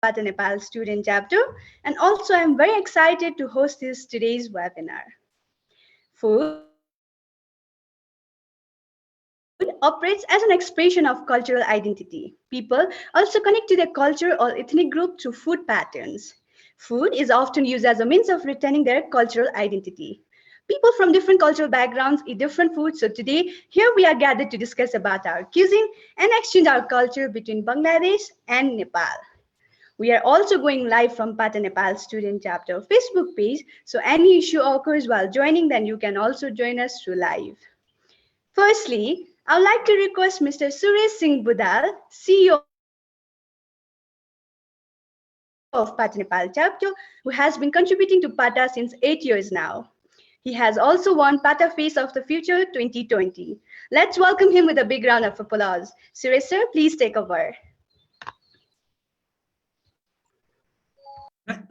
Pata Nepal Student Chapter, and also I'm very excited to host this today's webinar. Food operates as an expression of cultural identity. People also connect to their culture or ethnic group through food patterns. Food is often used as a means of retaining their cultural identity. People from different cultural backgrounds eat different foods, so today here we are gathered to discuss about our cuisine and exchange our culture between Bangladesh and Nepal. We are also going live from Pata Nepal Student Chapter Facebook page, so any issue occurs while joining, then you can also join us through live. Firstly, I would like to request Mr. Suresh Singh Budal, CEO of Pata Nepal Chapter, who has been contributing to Pata since 8 years now. He has also won Pata Face of the Future 2020. Let's welcome him with a big round of applause. Suresh sir, please take over.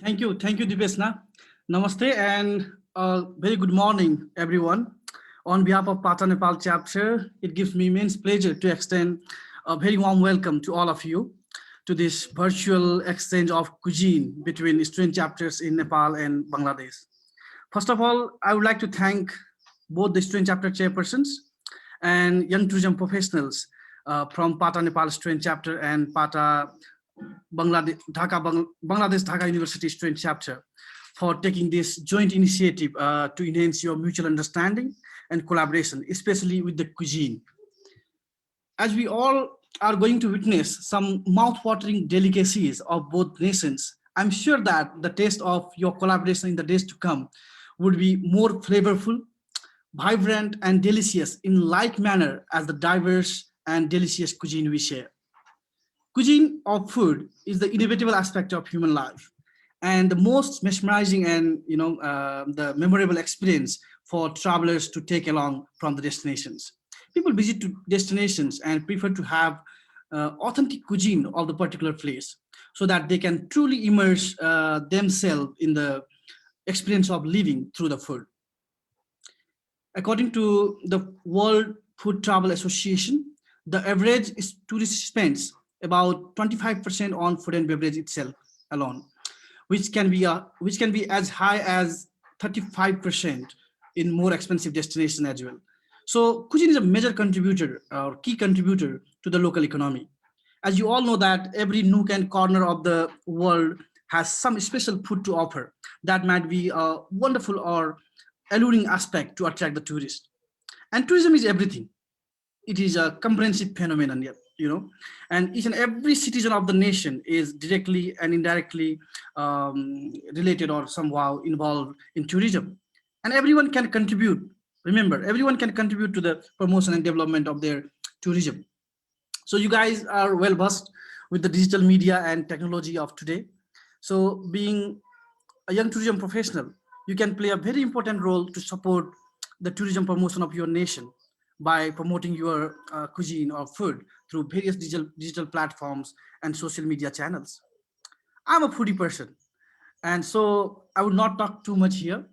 Thank you, Dipesna. Namaste and very good morning, everyone. On behalf of Pata Nepal chapter, it gives me immense pleasure to extend a very warm welcome to all of you to this virtual exchange of cuisine between student chapters in Nepal and Bangladesh. First of all, I would like to thank both the student chapter chairpersons and young tourism professionals from Pata Nepal student chapter and Pata Bangladesh Dhaka University Student Chapter for taking this joint initiative to enhance your mutual understanding and collaboration, especially with the cuisine. As we all are going to witness some mouth-watering delicacies of both nations, I'm sure that the taste of your collaboration in the days to come would be more flavorful, vibrant, and delicious in like manner as the diverse and delicious cuisine we share. Cuisine of food is the inevitable aspect of human life and the most mesmerizing and the memorable experience for travelers to take along from the destinations. People visit to destinations and prefer to have authentic cuisine of the particular place so that they can truly immerse themselves in the experience of living through the food. According to the World Food Travel Association, the average tourist spends about 25% on food and beverage itself alone, which can be as high as 35% in more expensive destinations as well. So cuisine is a major contributor or key contributor to the local economy. As you all know that every nook and corner of the world has some special food to offer that might be a wonderful or alluring aspect to attract the tourist. And tourism is everything. It is a comprehensive phenomenon, and each and every citizen of the nation is directly and indirectly related or somehow involved in tourism. And everyone can contribute. Remember, everyone can contribute to the promotion and development of their tourism. So you guys are well versed with the digital media and technology of today. So being a young tourism professional, you can play a very important role to support the tourism promotion of your nation by promoting your cuisine or food through various digital platforms and social media channels. I'm a foodie person, and so I would not talk too much here.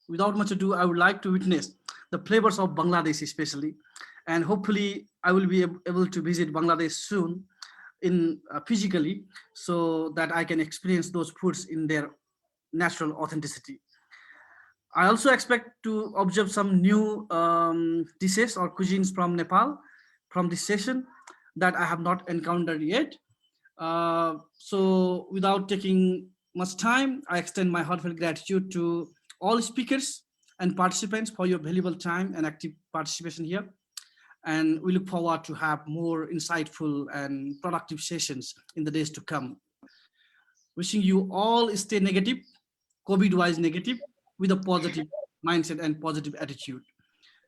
Without much ado, I would like to witness the flavors of Bangladesh especially, and hopefully I will be able to visit Bangladesh soon in physically so that I can experience those foods in their natural authenticity. I also expect to observe some new dishes or cuisines from Nepal from this session that I have not encountered yet. So without taking much time, I extend my heartfelt gratitude to all speakers and participants for your valuable time and active participation here. And we look forward to have more insightful and productive sessions in the days to come. Wishing you all stay negative, COVID-wise negative, with a positive mindset and positive attitude.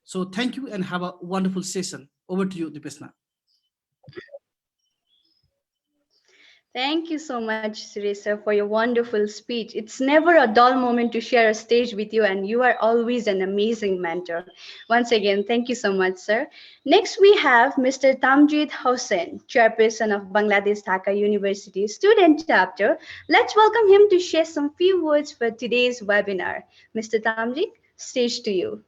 So thank you and have a wonderful session. Over to you, Dipesna. Thank you so much, Suresh, for your wonderful speech. It's never a dull moment to share a stage with you, and you are always an amazing mentor. Once again, thank you so much, sir. Next, we have Mr. Tamjit Hossein, Chairperson of Bangladesh Dhaka University Student Chapter. Let's welcome him to share some few words for today's webinar. Mr. Tamjit, stage to you.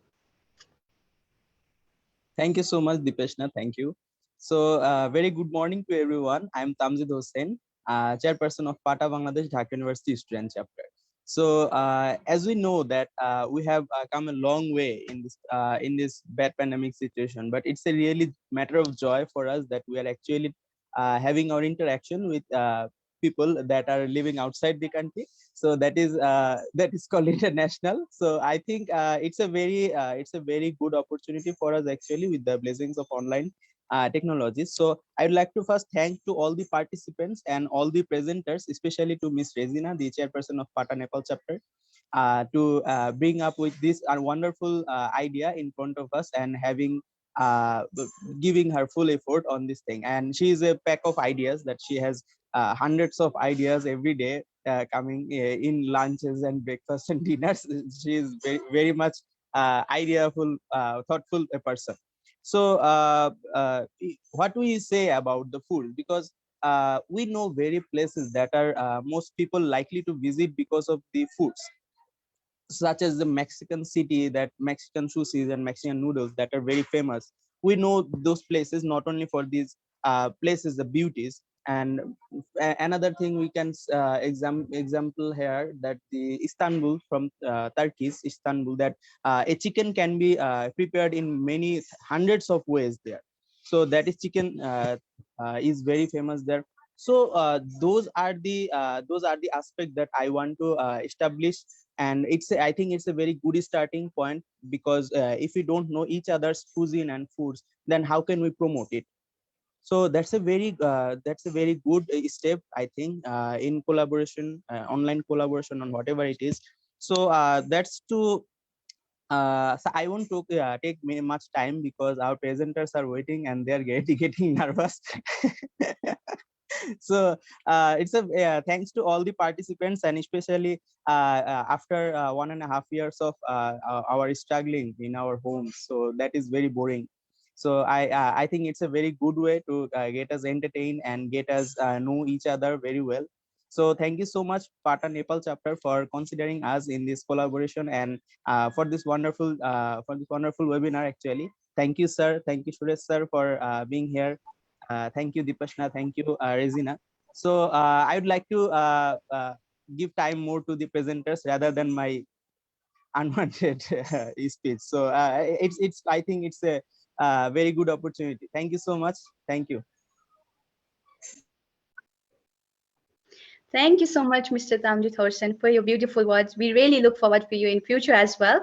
Thank you so much, Dipeshna. Thank you. So, very good morning to everyone. I'm Tamjit Hossein, Chairperson of PATA Bangladesh Dhaka University Student Chapter. So as we know that we have come a long way in this bad pandemic situation, but it's a really matter of joy for us that we are actually having our interaction with people that are living outside the country. So that is called international. So I think it's a very good opportunity for us actually with the blessings of online technologies. So I would like to first thank to all the participants and all the presenters, especially to Miss Regina, the chairperson of PATA Nepal chapter, to bring up with this wonderful idea in front of us and having uh, giving her full effort on this thing. And she is a pack of ideas that she has hundreds of ideas every day coming in lunches and breakfast and dinners. She is very much ideaful, thoughtful a person. So what we say about the food, because we know very places that are most people likely to visit because of the foods, such as the Mexican city, that Mexican sushis and Mexican noodles that are very famous. We know those places not only for these places, the beauties. And another thing we can example here, that the Istanbul from Turkey's Istanbul, that a chicken can be prepared in many hundreds of ways there. So that is chicken is very famous there. So those are the aspect that I want to establish. And I think it's a very good starting point, because if we don't know each other's cuisine and foods, then how can we promote it? So that's a very good step, I think, in collaboration, online collaboration on whatever it is. So that's to so I won't take much time, because our presenters are waiting and they're getting nervous. So it's a thanks to all the participants, and especially after 1.5 years of our struggling in our homes, so that is very boring. So I think it's a very good way to get us entertained and get us know each other very well. So thank you so much, Pata Nepal chapter, for considering us in this collaboration, and for this wonderful webinar actually. Thank you, sir. Thank you, Suresh sir, for being here. Thank you, Dipashna. Thank you, Regina. So I would like to give time more to the presenters rather than my unwanted speech. So it's I think it's a very good opportunity. Thank you so much. Thank you. Thank you so much, Mr. Tamjit Hossein, for your beautiful words. We really look forward for you in future as well.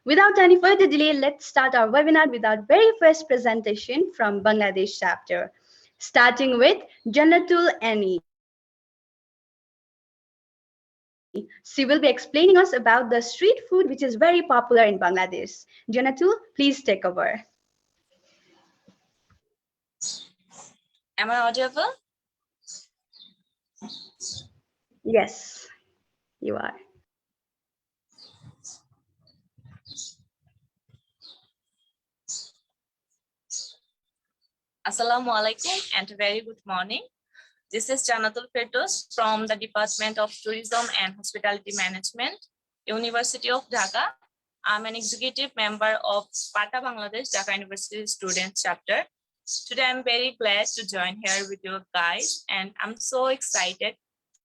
Without any further delay, let's start our webinar with our very first presentation from Bangladesh chapter, starting with Jannatul Ani. She will be explaining us about the street food which is very popular in Bangladesh. Jannatul, please take over. Am I audible? Yes, you are. Assalamu alaikum and a very good morning. This is Janatul Firdaus from the Department of Tourism and Hospitality Management, University of Dhaka. I'm an executive member of PATA Bangladesh Dhaka University Student Chapter. Today, I'm very glad to join here with you guys, and I'm so excited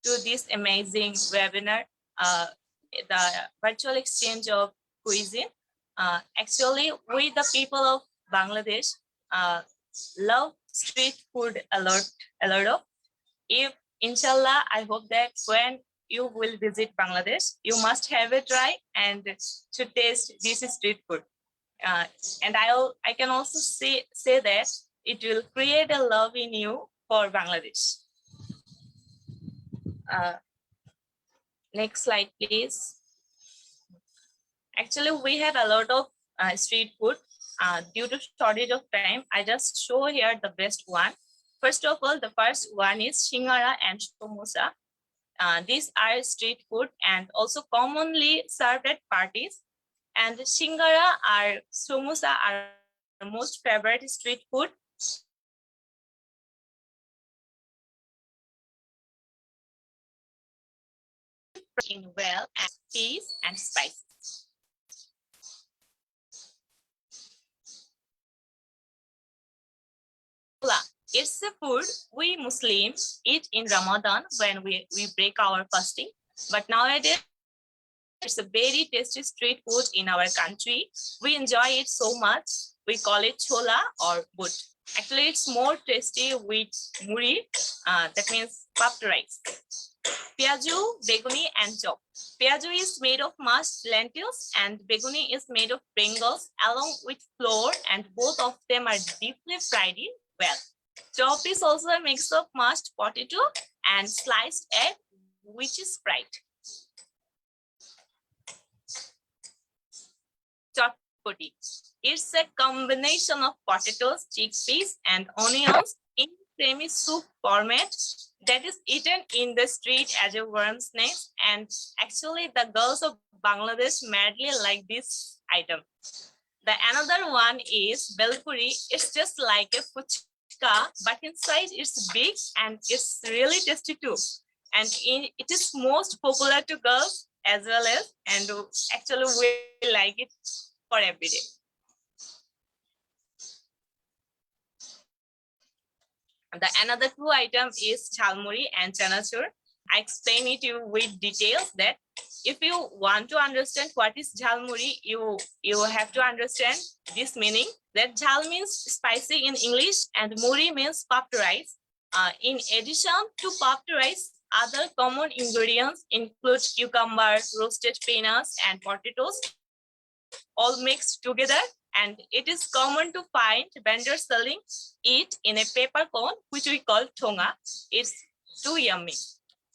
to this amazing webinar, the virtual exchange of cuisine. Actually, we the people of Bangladesh love street food a lot of. If inshallah, I hope that when you will visit Bangladesh, you must have a try and to taste this street food. And I can also say that it will create a love in you for Bangladesh. Next slide, please. Actually, we have a lot of street food. Due to shortage of time, I just show here the best one. First of all, the first one is shingara and samosa. These are street food and also commonly served at parties. And shingara or samosa are most favorite street food. In well and peas and spices. Chula. It's a food we Muslims eat in Ramadan when we break our fasting. But nowadays, it's a very tasty street food in our country. We enjoy it so much. We call it chola or but. Actually, it's more tasty with muri, that means puffed rice. Piaju, beguni, and chop. Piaju is made of mashed lentils and beguni is made of Bengals along with flour, and both of them are deeply fried in well. Chop is also a mix of mashed potato and sliced egg, which is fried. Chotpoti. It's a combination of potatoes, chickpeas, and onions in creamy soup format that is eaten in the street as a worm's nest. And actually, the girls of Bangladesh madly like this item. The another one is Belpuri. It's just like a fuchka, but inside it's big and it's really tasty too. And it is most popular to girls as well as, and actually we like it for every day. The another two items is chalmuri and chanachur. I explain it to you with details that if you want to understand what is jhalmuri, you have to understand this meaning that jhal means spicy in English and muri means puffed rice. In addition to puffed rice, other common ingredients include cucumber, roasted peanuts, and potatoes, all mixed together. And it is common to find vendors selling it in a paper cone, which we call thonga. It's too yummy.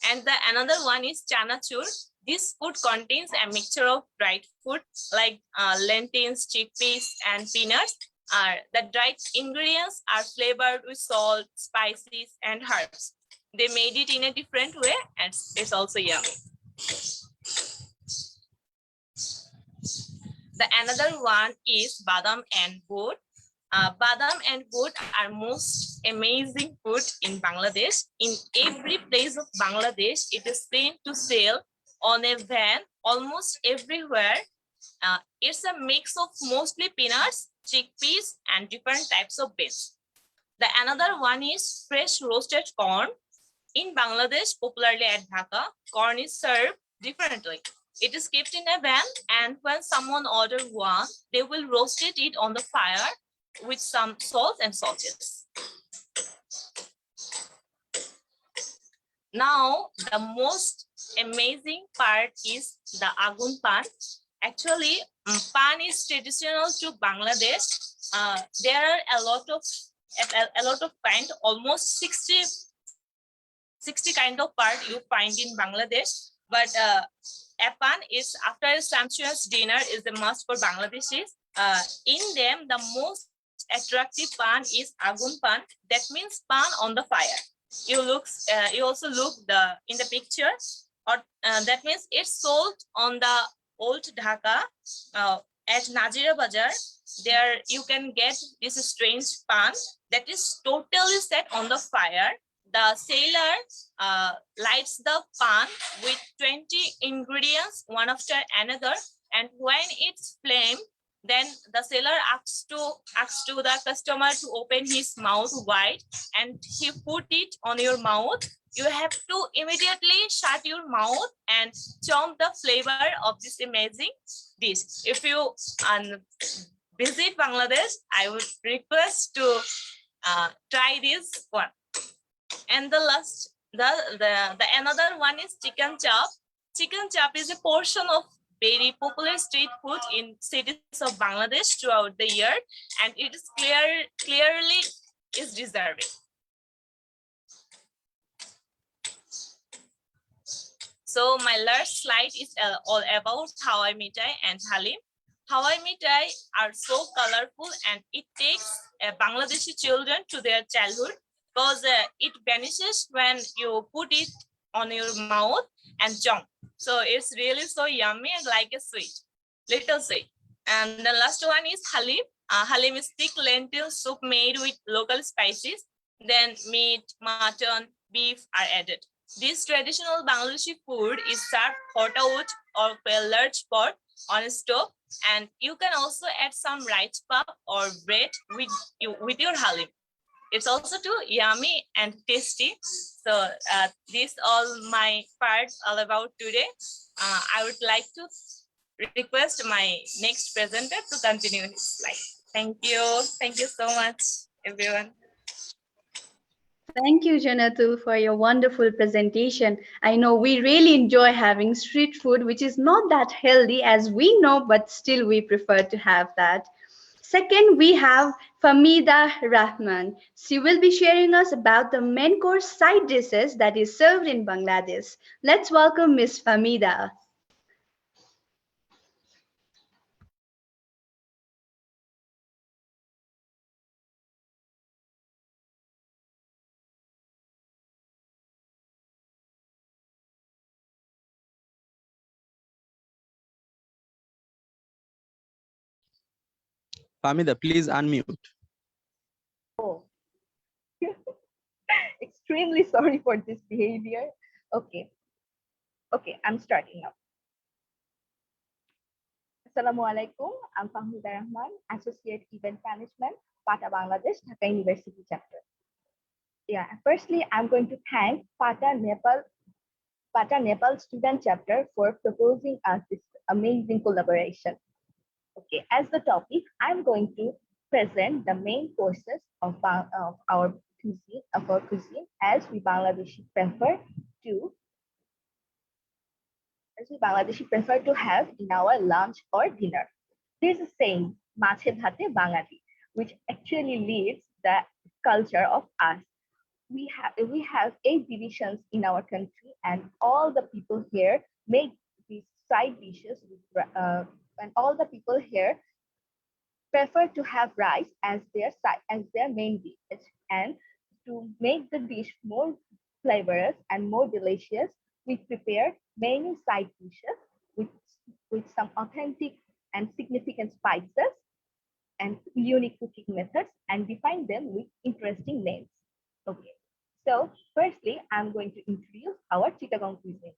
And the another one is chanachur. This food contains a mixture of dried food like lentils, chickpeas, and peanuts. The dried ingredients are flavored with salt, spices, and herbs. They made it in a different way, and it's also yummy. The another one is badam and goat. Badam and goat are most amazing food in Bangladesh. In every place of Bangladesh, it is seen to sell on a van almost everywhere. It's a mix of mostly peanuts, chickpeas, and different types of beans. The another one is fresh roasted corn. In Bangladesh, popularly at Dhaka, corn is served differently. It is kept in a van, and when someone orders one, they will roast it on the fire with some salt and sauces. Now, the most amazing part is the agun pan. Actually, pan is traditional to Bangladesh. There are a lot of kind, almost 60 kind of part you find in Bangladesh. But a pan is, after a sumptuous dinner, is a must for Bangladeshis. In them, the most attractive pan is agun pan. That means pan on the fire. You also look in the picture, or that means it's sold on the old Dhaka at Nazira Bazaar. There you can get this strange pan that is totally set on the fire. The sailor lights the pan with 20 ingredients, one after another, and when it's flamed, then the sailor asks to the customer to open his mouth wide, and he put it on your mouth. You have to immediately shut your mouth and chomp the flavor of this amazing dish. If you visit Bangladesh, I would request to try this one. And the last, the another one is chicken chop. Chicken chop is a portion of very popular street food in cities of Bangladesh throughout the year, and it is clearly is deserving. So my last slide is all about Hawai Mitai and Halim. Hawai Mitai are so colorful, and it takes Bangladeshi children to their childhood, because it vanishes when you put it on your mouth and jump. So it's really so yummy and like a little sweet. And the last one is Halim. Halim is thick lentil soup made with local spices. Then meat, mutton, beef are added. This traditional Bangladeshi food is served hot out of a large pot on a stove, and you can also add some rice puff or bread with your halim. It's also too yummy and tasty. So this all my parts all about today. I would like to request my next presenter to continue his slide. Thank you. Thank you so much, everyone. Thank you, Janatul, for your wonderful presentation. I know we really enjoy having street food, which is not that healthy as we know, but still we prefer to have that. Second, we have Famida Rahman. She will be sharing us about the main course side dishes that is served in Bangladesh. Let's welcome Miss Famida. Famida, please unmute. Oh, extremely sorry for this behavior. Okay, okay, I'm starting now. Assalamualaikum. I'm Fahmida Rahman, Associate Event Management, Pata Bangladesh, Dhaka University chapter. Yeah, firstly, I'm going to thank Pata Nepal student chapter for proposing us this amazing collaboration. Okay, as the topic, I'm going to present the main courses of our cuisine as we Bangladeshi prefer to have in our lunch or dinner. There's a saying, "Mache bhate Bangati," which actually leads the culture of us. We have 8 divisions in our country, and all the people here make these side dishes and all the people here prefer to have rice as their main dish. And to make the dish more flavorous and more delicious, we prepare many side dishes with, with some authentic and significant spices and unique cooking methods, and define them with interesting names. Okay. So firstly, I'm going to introduce our Chittagong cuisine.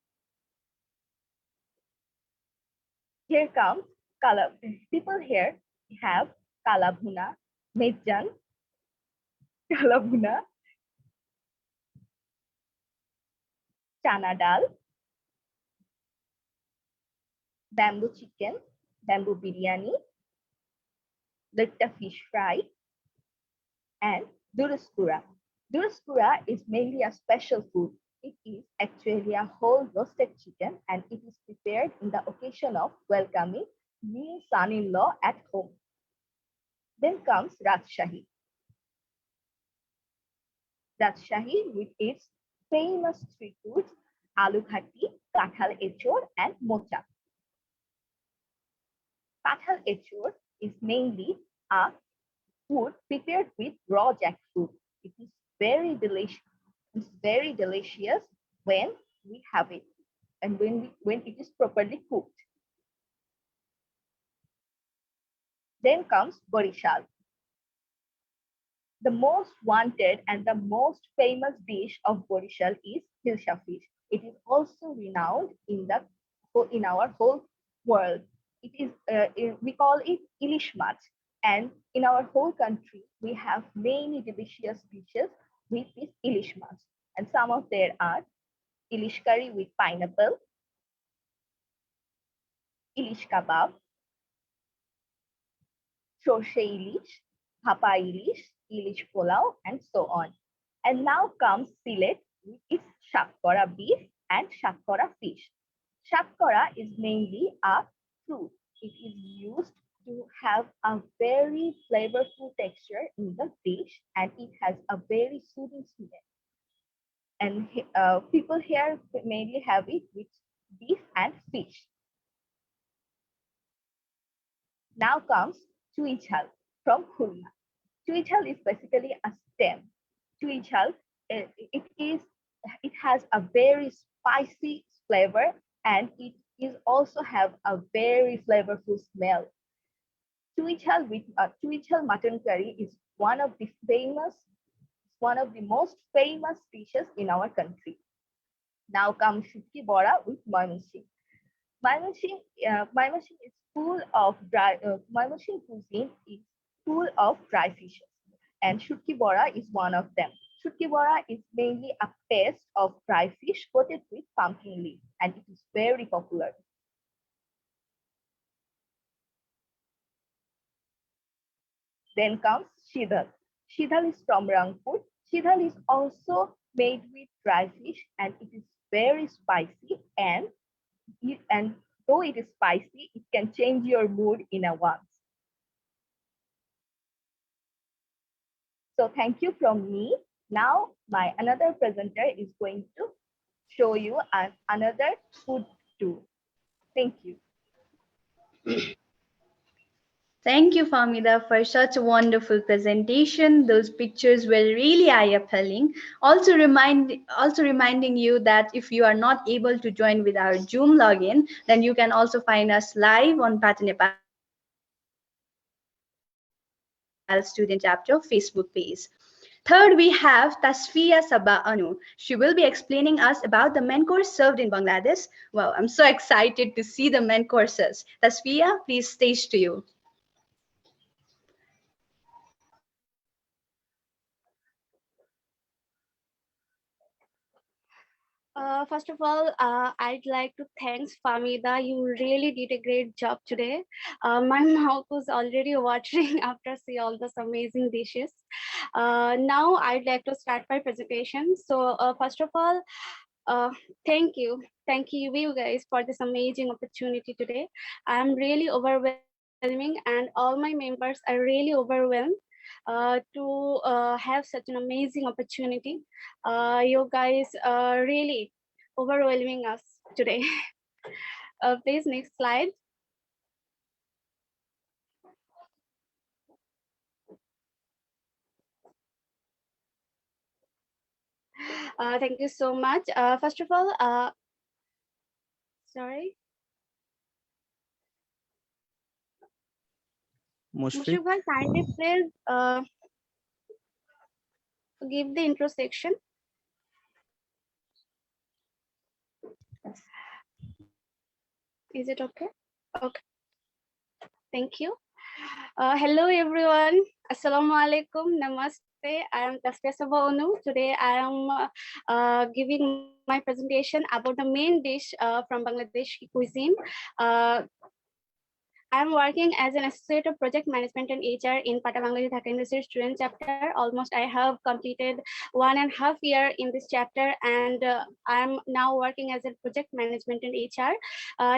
Here comes kala. People here have kalabhuna, mejjan, kalabhuna, chana dal, bamboo chicken, bamboo biryani, litta fish fry, and duruskura. Duruskura is mainly a special food. It is actually a whole roasted chicken, and it is prepared in the occasion of welcoming new son-in-law at home. Then comes Rajshahi. Rajshahi with its famous street foods, aloo bhati, kathal echor, and mocha. Kathal echor is mainly a food prepared with raw jackfruit. It is very delicious. It's very delicious when we have it and when it is properly cooked. Then comes Borishal. The most wanted and the most famous dish of Borishal is hilsa fish. It is also renowned in our whole world. It is we call it ilish mach, and in our whole country we have many delicious dishes with this ilish mach. And some of there are ilish curry with pineapple, ilish kebab, সর্ষে ইলিশ, ভাপা ইলিশ, ইলিশ pulao, and so on. And now comes Silet with its shakkora beef and shakkora fish. Shakkora is mainly a fruit. It is used to have a very flavorful texture in the dish, and it has a very soothing smell. And people here mainly have it with beef and fish. Now comes Chuichal from Khulna. Chuichal is basically a stem. Chuichal, it has a very spicy flavor, and it is also have a very flavorful smell. Chuichal mutton curry is one of the most famous dishes in our country. Now comes Shutki Bora with Mymensingh. Mymensingh is full of dry. Mymensingh cuisine is full of dry fishes. and shutki bora is one of them. Shutki bora is mainly a paste of dry fish coated with pumpkin leaf, and it is very popular. Then comes shidal. Shidal is from Rangpur. Shidal is also made with dry fish, and it is very spicy, and though it is spicy, it can change your mood in a once. So thank you from me. Now my another presenter is going to show you another food too. Thank you. Thank you, Famida, for such a wonderful presentation. Those pictures were really eye-appealing. Also reminding you that if you are not able to join with our Zoom login, then you can also find us live on Pata Nepal Student Chapter Facebook page. Third, we have Tasfiya Sabah Anu. She will be explaining us about the main course served in Bangladesh. Wow, I'm so excited to see the main courses. Tasfiya, please stage to you. First of all, I'd like to thanks Famida. You really did a great job today. My mouth was already watering after see all those amazing dishes. Now I'd like to start my presentation. So first of all, thank you guys for this amazing opportunity today. I'm really overwhelming, and all my members are really overwhelmed to have such an amazing opportunity. You guys are really overwhelming us today. Please, next slide. Thank you so much. First of all, sorry, Mushfiq. Mushrik bhai, kindly please give the intro section. Is it okay? Okay, thank you. Hello everyone. Assalamu alaikum. Namaste. I am Tasfiya Sabah Anu. Today I am giving my presentation about the main dish from Bangladeshi cuisine. I'm working as an associate of project management and HR in Pata Bangladesh Dhaka University student chapter. Almost I have completed 1.5 years in this chapter, and I'm now working as a project management and HR.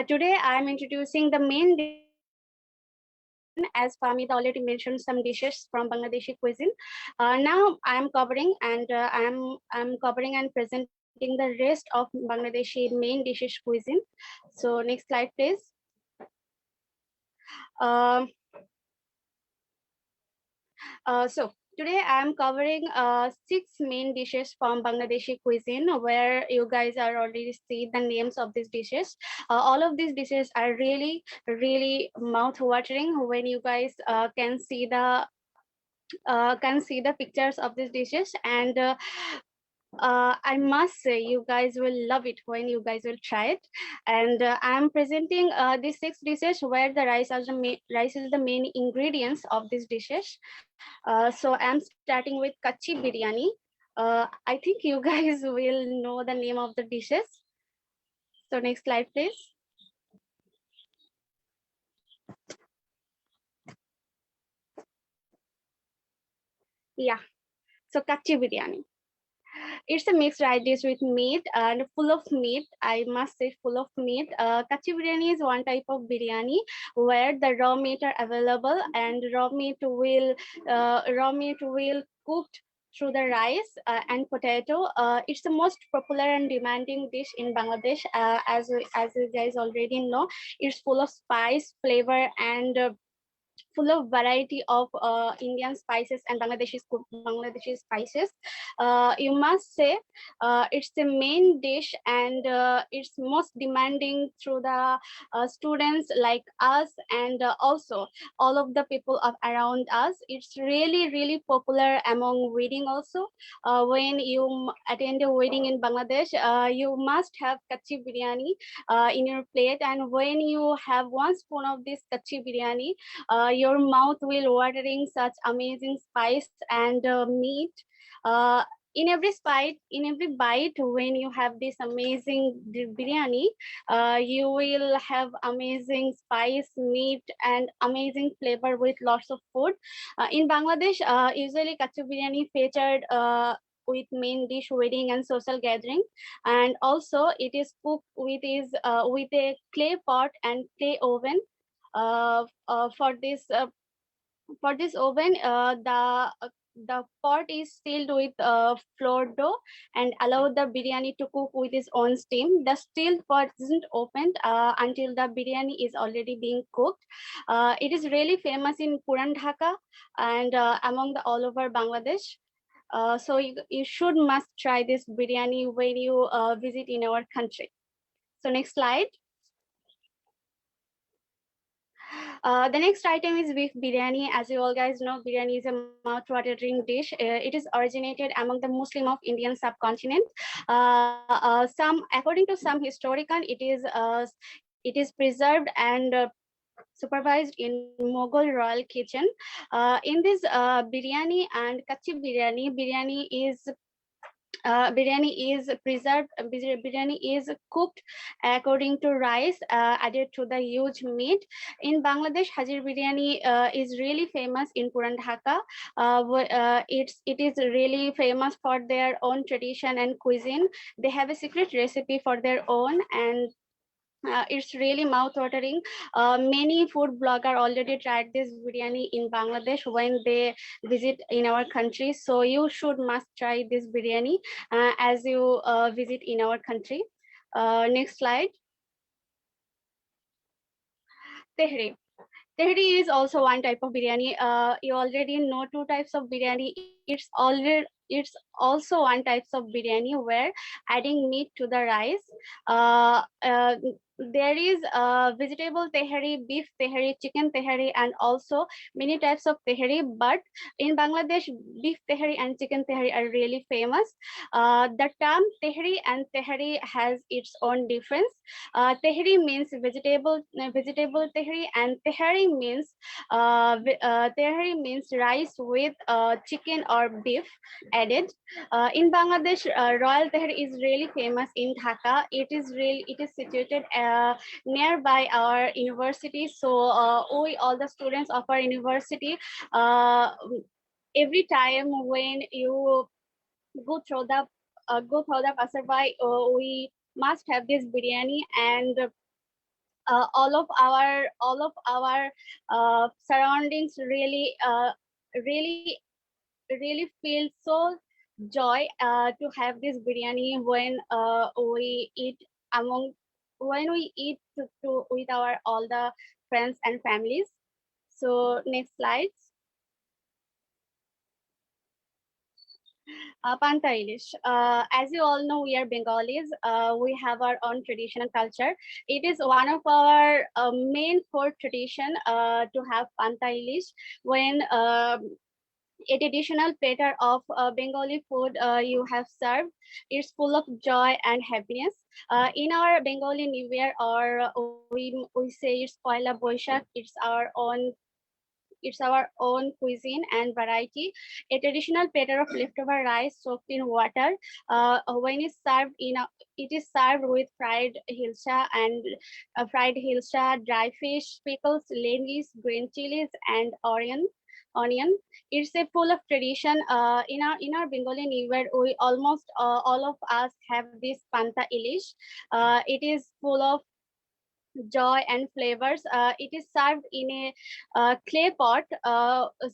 Today I'm introducing the main dish from Bangladeshi cuisine, as Famida already mentioned some dishes from Bangladeshi cuisine. Now I'm covering and I'm covering and presenting the rest of Bangladeshi main dishes cuisine. So next slide, please. Um, so today I'm covering 6 main dishes from Bangladeshi cuisine, where you guys are already see the names of these dishes. All of these dishes are really mouth watering when you guys can see the pictures of these dishes, and I must say you guys will love it when you guys will try it. And I'm presenting these 6 dishes where the rice is the main ingredients of these dishes. So I'm starting with Kachi Biryani. I think you guys will know the name of the dishes. So next slide, please. Yeah, so Kachi Biryani. It's a mixed rice dish with meat and full of meat. I must say full of meat. Kachi biryani is one type of biryani where the raw meat are available, and raw meat will cooked through the rice and potato. It's the most popular and demanding dish in Bangladesh. As you guys already know, it's full of spice, flavor, and full of variety of Indian spices and Bangladeshi spices. You must say it's the main dish, and it's most demanding through the students like us, and also all of the people of around us. It's really popular among wedding also. When you attend a wedding in Bangladesh, you must have kachi biryani in your plate, and when you have one spoon of this kachi biryani, your mouth will watering such amazing spice and meat. In every bite, when you have this amazing biryani, you will have amazing spice, meat, and amazing flavor with lots of food. In Bangladesh, usually Kachi Biryani featured with main dish, wedding, and social gathering, and also it is cooked with a clay pot and clay oven. For this oven, the pot is filled with flour dough and allow the biryani to cook with its own steam. The steel pot isn't opened until the biryani is already being cooked. It is really famous in Puran Dhaka and among the all over Bangladesh. So you should must try this biryani when you visit in our country. So next slide. The next item is beef biryani. As you all guys know, biryani is a mouth-watering dish. It is originated among the Muslim of Indian subcontinent. According to some historical, it is preserved and supervised in Mughal royal kitchen. In this biryani and kachi biryani is preserved. Biryani is cooked according to rice added to the huge meat. In Bangladesh, Hajir biryani is really famous in Puran Dhaka. It is really famous for their own tradition and cuisine. They have a secret recipe for their own, and it's really mouth-watering. Many food blogger already tried this biryani in Bangladesh when they visit in our country. So you should must try this biryani as you visit in our country. Next slide. Tehri. Tehri is also one type of biryani. You already know two types of biryani. It's also one types of biryani where adding meat to the rice. There is vegetable tehri, beef tehri, chicken tehri, and also many types of tehri. But in Bangladesh, beef tehri and chicken tehri are really famous. The term tehri and tehri has its own difference. Tehri means vegetable tehri, and tehri means rice with chicken or beef added. In Bangladesh, royal tehri is really famous in Dhaka. It is situated nearby our university. So we all the students of our university, every time when you go through the passerby, we must have this biryani, and all of our surroundings really really feel so joy to have this biryani when we eat among when we eat with our all the friends and families. So next slides. Panta Ilish. As you all know, we are Bengalis. We have our own traditional culture. It is one of our main food tradition to have Panta Ilish when a traditional platter of Bengali food you have served. It's full of joy and happiness. In our Bengali New Year, or we say it's Poila Boishak, it's our own cuisine and variety. A traditional platter of leftover rice soaked in water. When it's served it is served with fried hilsa, dry fish, pickles, lettuce, green chilies, and onion. It's a full of tradition. In our Bengali New Year, we almost all of us have this panta ilish. It is full of joy and flavors. It is served in a clay pot,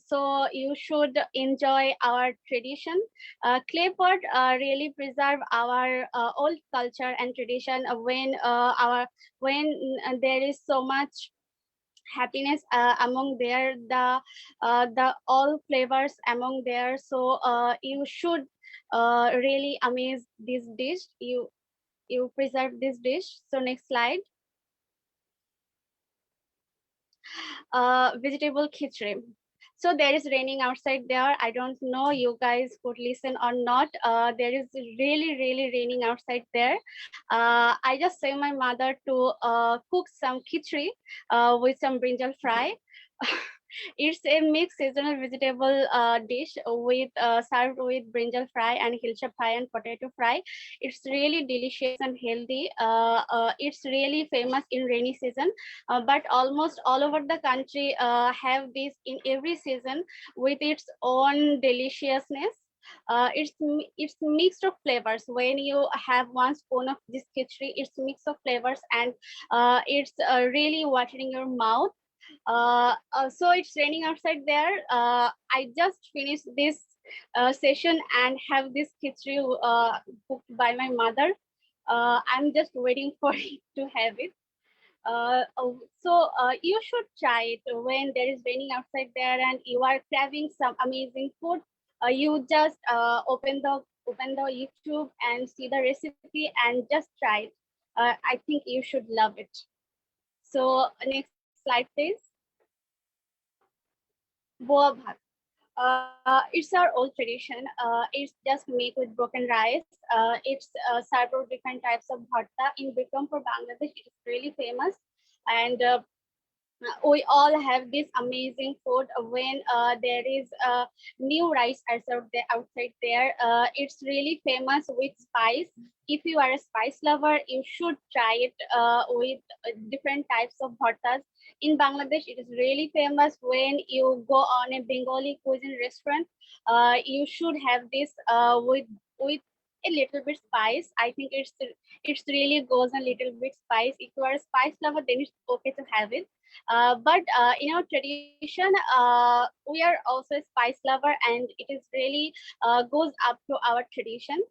so you should enjoy our tradition. Clay pot really preserve our old culture and tradition when there is so much happiness among the all flavors among there. So you should really amaze this dish. You preserve this dish. So next slide. Vegetable khichdi. So there is raining outside there. I don't know you guys could listen or not. There is really raining outside there. I just say my mother to cook some khichdi with some brinjal fry. It's a mixed seasonal vegetable dish with served with brinjal fry and hilcha fry and potato fry. It's really delicious and healthy. It's really famous in rainy season, but almost all over the country have this in every season with its own deliciousness. It's mixed of flavors. When you have one spoon of this khichdi, it's mix of flavors, and it's really watering your mouth. So it's raining outside there. I just finished this session and have this khichdi cooked by my mother. I'm just waiting for it to have it. You should try it when there is raining outside there and you are craving some amazing food. You just open the YouTube and see the recipe and just try it. I think you should love it. So next slide, please. Boa bhat. It's our old tradition. It's just made with broken rice. It's served with different types of bhatta. In Bikram for Bangladesh, it is really famous. And we all have this amazing food when there is new rice are served there, outside there. It's really famous with spice. If you are a spice lover, you should try it with different types of bhattas. In Bangladesh, it is really famous. When you go on a Bengali cuisine restaurant, you should have this with a little bit spice. I think it's really goes a little bit spice. If you are a spice lover, then it's okay to have it. But in our tradition, we are also a spice lover, and it is really goes up to our tradition.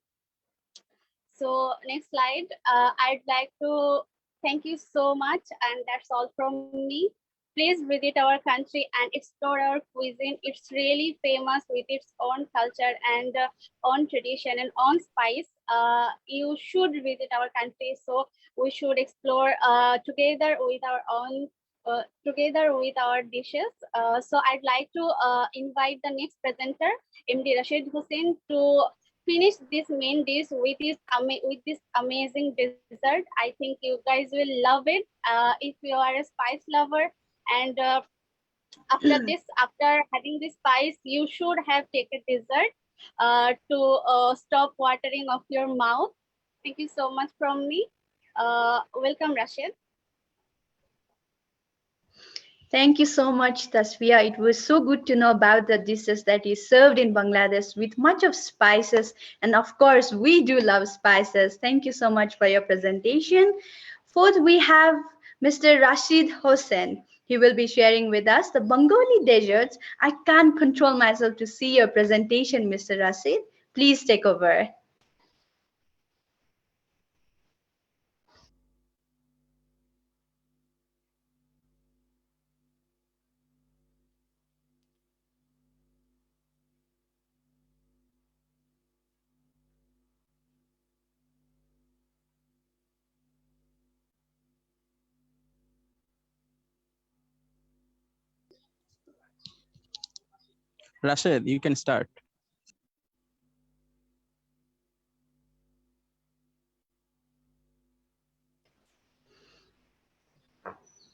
So next slide. I'd like to thank you so much, and that's all from me. Please visit our country and explore our cuisine. It's really famous with its own culture and own tradition and own spice. You should visit our country, so we should explore together with our own together with our dishes. So I'd like to invite the next presenter, MD Rashid Hossein, to finish this main dish with this amazing dessert. I think you guys will love it if you are a spice lover. And after having this spice, you should have taken dessert to stop watering of your mouth. Thank you so much from me. Welcome, Rashid. Thank you so much, Tasvia. It was so good to know about the dishes that is served in Bangladesh with much of spices. And of course, we do love spices. Thank you so much for your presentation. Fourth, we have Mr. Rashid Hossein. He will be sharing with us the Bengali desserts. I can't control myself to see your presentation, Mr. Rashid. Please take over. Rashid, you can start.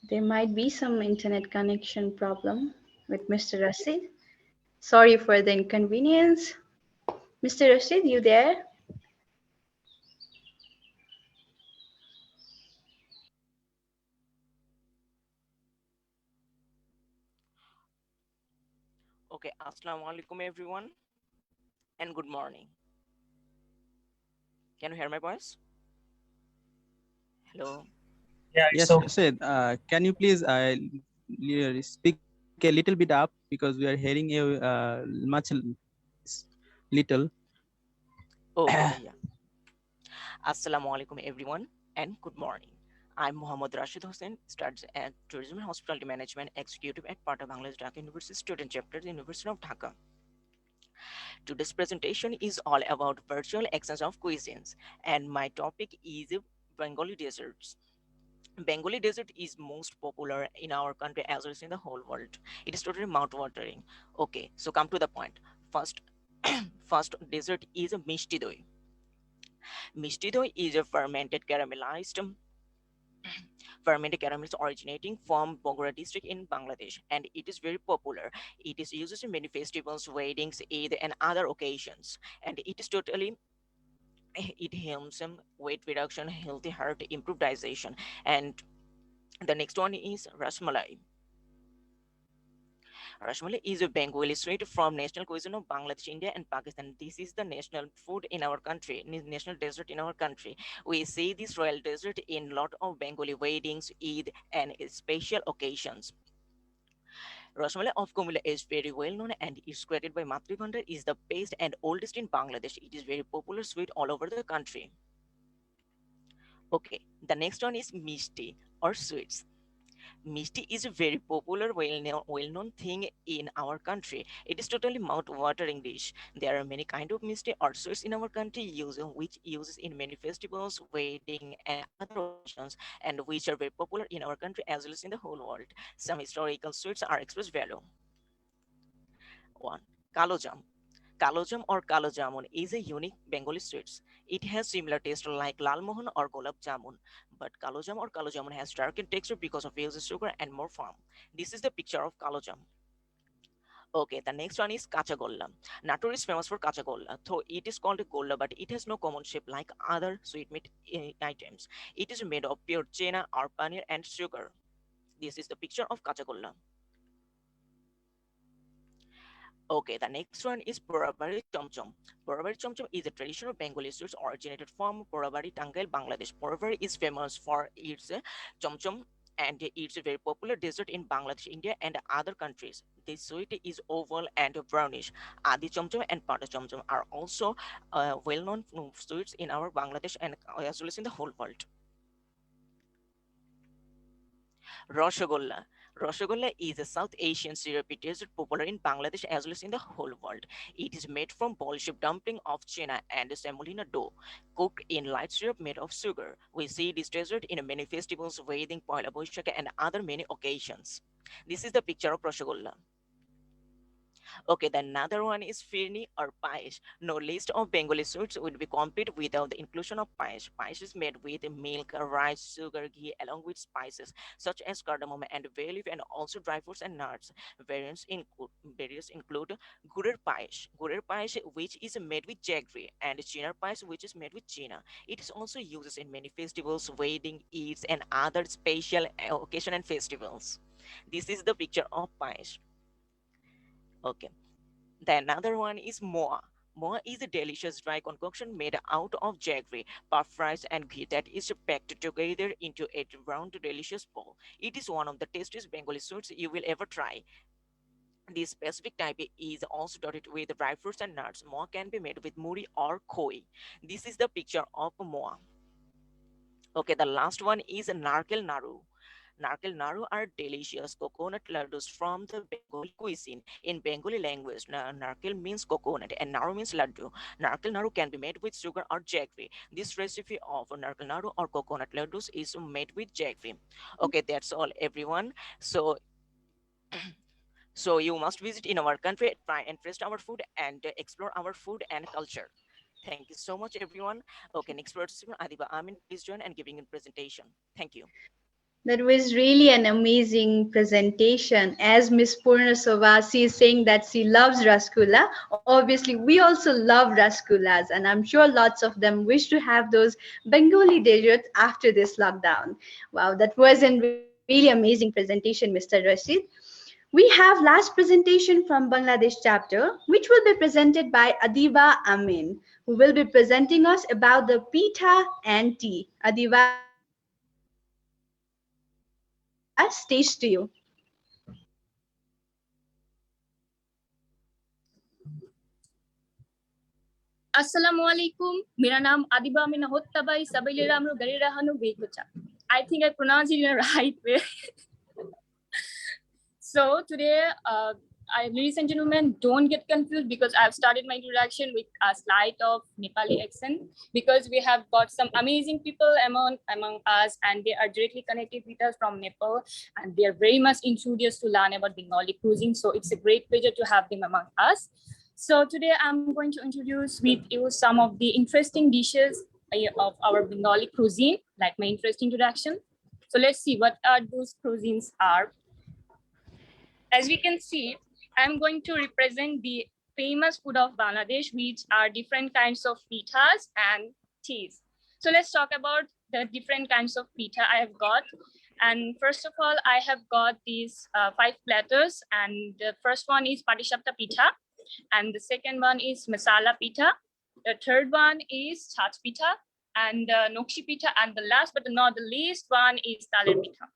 There might be some internet connection problem with Mr. Rashid. Sorry for the inconvenience. Mr. Rashid, you there? Okay, Assalamu alaikum everyone and good morning. Can you hear my voice? Hello. Yeah, Yes, so Rashid, can you please speak a little bit up, because we are hearing you little. Okay, yeah. Assalamu alaikum everyone and good morning. I'm Mohammad Rashid Hossein, studies at Tourism and Hospitality Management Executive at part of Bangladesh Dhaka University Student Chapter, the University of Dhaka. Today's presentation is all about virtual exchange of cuisines, and my topic is Bengali desserts. Bengali dessert is most popular in our country as well as in the whole world. It is totally mouth-watering. Okay, so come to the point. First, first dessert is a mishti doi. Mishti doi is a fermented caramelized fermented caramels originating from Bogora district in Bangladesh, and it is very popular. It is used in many festivals, weddings, Eid, and other occasions, and it is totally it helps weight reduction, healthy heart, improved digestion. And the next one is rasmalai. Rasmalai is a Bengali sweet from national cuisine of Bangladesh, India, and Pakistan. This is the national food in our country, national dessert in our country. We see this royal dessert in lot of Bengali weddings, Eid, and special occasions. Rasmalai of Kumila is very well known and is created by Matri Bhandar, is the best and oldest in Bangladesh. It is very popular sweet all over the country. Okay, the next one is Mishti or sweets. Mishti is a very popular, well-known thing in our country. It is totally mouth-watering dish. There are many kind of Mishti or sweets in our country, which uses in many festivals, wedding, and other occasions, and which are very popular in our country as well as in the whole world. Some historical sweets are expressed value. One, Kalojam. Kalojam or Kalo Jamun is a unique Bengali sweet. It has similar taste like Lal Mohan or Golab Jamun, but Kalojam or Kalo Jamun has darker texture because of used sugar and more firm. This is the picture of Kalojam. Okay, the next one is Kachagolla. Natur is famous for Kachagolla, though it is called a golla, but it has no common shape like other sweetmeat items. It is made of pure chena or paneer and sugar. This is the picture of Kachagolla. Okay, the next one is Borabari Chomchom. Borabari Chomchom is a traditional Bengali sweet originated from Borabari, Tangail, Bangladesh. Borabari is famous for its chomchom, and it's a very popular dessert in Bangladesh, India, and other countries. This sweet is oval and brownish. Adi Chomchom and Pata Chomchom are also well-known sweets in our Bangladesh and as well as in the whole world. Rasgulla. Rasgulla is a South Asian syrupy dessert popular in Bangladesh as well as in the whole world. It is made from ball-shaped dumpling of chena and semolina dough, cooked in light syrup made of sugar. We see this dessert in many festivals, wedding, Poila Boishakh, and other many occasions. This is the picture of Rasgulla. Okay, the another one is firni or paesh. No list of Bengali sweets would be complete without the inclusion of paesh. Paesh is made with milk, rice, sugar, ghee, along with spices such as cardamom and bay leaf, and also dry fruits and nuts. Various include gurer paesh, which is made with jaggery, and chinar paesh, which is made with china. It is also used in many festivals, wedding, Eids, and other special occasion and festivals. This is the picture of paesh. Okay. The another one is moa. Moa is a delicious dry concoction made out of jaggery, puff rice, and ghee that is packed together into a round delicious ball. It is one of the tastiest Bengali sweets you will ever try. This specific type is also dotted with dry fruits and nuts. Moa can be made with muri or khoi. This is the picture of moa. Okay, the last one is narkel naru. Narkel naru are delicious coconut laddus from the Bengali cuisine. In Bengali language, narkel means coconut and naru means laddu. Narkel naru can be made with sugar or jaggery. This recipe of narkel naru or coconut laddus is made with jaggery. Okay, that's all, everyone. So you must visit in our country, try and taste our food, and explore our food and culture. Thank you so much, everyone. Okay, next participant, Adiba Amin, please join and giving a presentation. Thank you. That was really an amazing presentation. As Miss Purna Sovasi is saying that she loves Rasgulla, obviously we also love Rasgullas, and I'm sure lots of them wish to have those Bengali desserts after this lockdown. Wow, that was a really amazing presentation, Mr. Rashid. We have last presentation from Bangladesh chapter, which will be presented by Adiba Amin, who will be presenting us about the pita and tea. Adiba, stage to you. Assalamualaikum. मेरा नाम आदिबा अमीना होता भाई सबैले राम्रो गरिरहनु भएको छ. I think I pronounced it in the right way. So today, ladies and gentlemen, don't get confused because I've started my introduction with a slight of Nepali accent because we have got some amazing people among us, and they are directly connected with us from Nepal, and they are very much enthusiastic to learn about Bengali cuisine. So it's a great pleasure to have them among us. So today I'm going to introduce with you some of the interesting dishes of our Bengali cuisine, like my interesting introduction. So let's see what are those cuisines are. As we can see, I'm going to represent the famous food of Bangladesh, which are different kinds of pitas and teas. So let's talk about the different kinds of pita I have got. And first of all, I have got these 5 platters. And the first one is patishapta pita. And the second one is masala pita. The third one is chach pita and nokshi pita. And the last but not the least one is taler pita.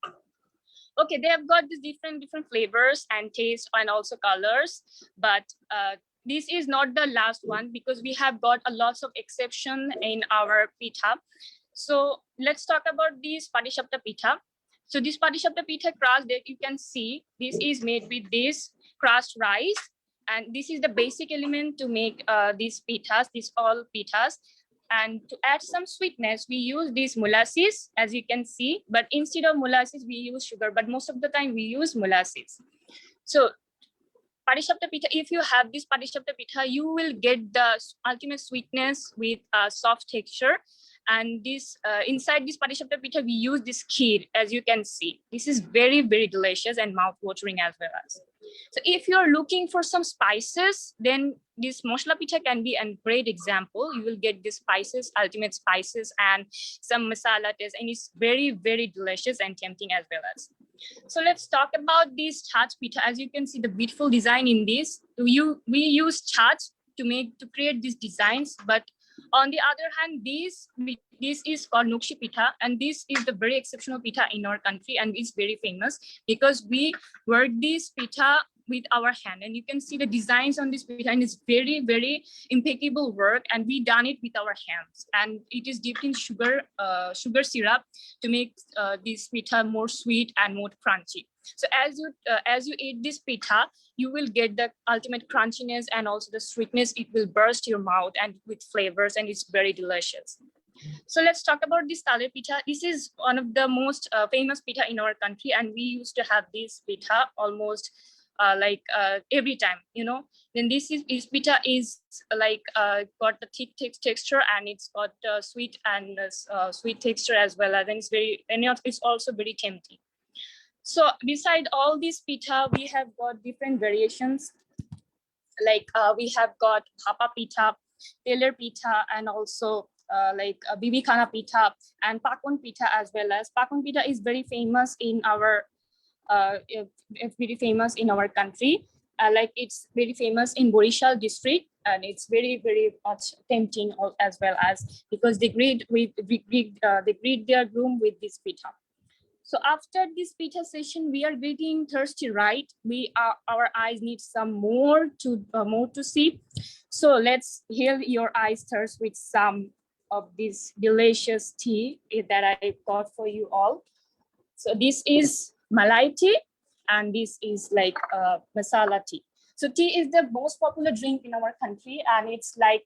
Okay, they have got these different flavors and taste and also colors, but this is not the last one because we have got a lots of exception in our pita. So let's talk about this patishapta pita. So this patishapta pita crust that you can see, this is made with this crushed rice, and this is the basic element to make these pitas, these all pitas. And to add some sweetness, we use this molasses, as you can see, but instead of molasses, we use sugar, but most of the time we use molasses. So patishapta pita, if you have this patishapta pita, you will get the ultimate sweetness with a soft texture. And this inside this patishapta pita, we use this kheer, as you can see. This is very, very delicious and mouth-watering as well as. So if you're looking for some spices, then this mosla pita can be a great example. You will get the spices, ultimate spices, and some masala taste, and it's very, very delicious and tempting as well as. So let's talk about this chach pita. As you can see, the beautiful design in this. We use chach to create these designs, but on the other hand, this is called nokshi pita, and this is the very exceptional pita in our country, and it's very famous because we work this pita with our hand, and you can see the designs on this pita, and it's very, very impeccable work, and we done it with our hands, and it is dipped in sugar syrup to make this pita more sweet and more crunchy. So as you eat this pita, you will get the ultimate crunchiness and also the sweetness. It will burst your mouth and with flavors, and it's very delicious. So let's talk about this taler pita. This is one of the most famous pita in our country, and we used to have this pita almost every time, you know. Then this pita is got the thick texture, and it's got sweet and sweet texture as well, and it's also very tempting. So beside all these pita, we have got different variations. We have got hapa pita, taler pita, and also bibi khana pita and pakon pita as well as. Pakon pita is very famous in our country. It's very famous in Borishal district, and it's very, very much tempting as well as because they greet their groom with this pita. So after this pita session, we are getting thirsty, right? Our eyes need some more to see. So let's heal your eyes thirst with some of this delicious tea that I got for you all. So this is Malai Tea, and this is masala tea. So tea is the most popular drink in our country, and it's like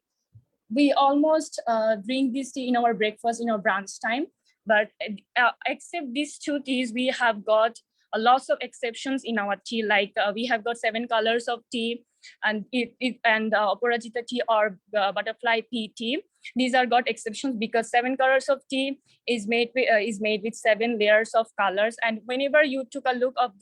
we almost drink this tea in our breakfast, in our brunch time. But except these 2 teas, we have got a lot of exceptions in our tea. We have got 7 colors of tea, and Aparajita tea or butterfly pea tea. These are got exceptions because 7 colors of tea is made with 7 layers of colors. And whenever you took a look of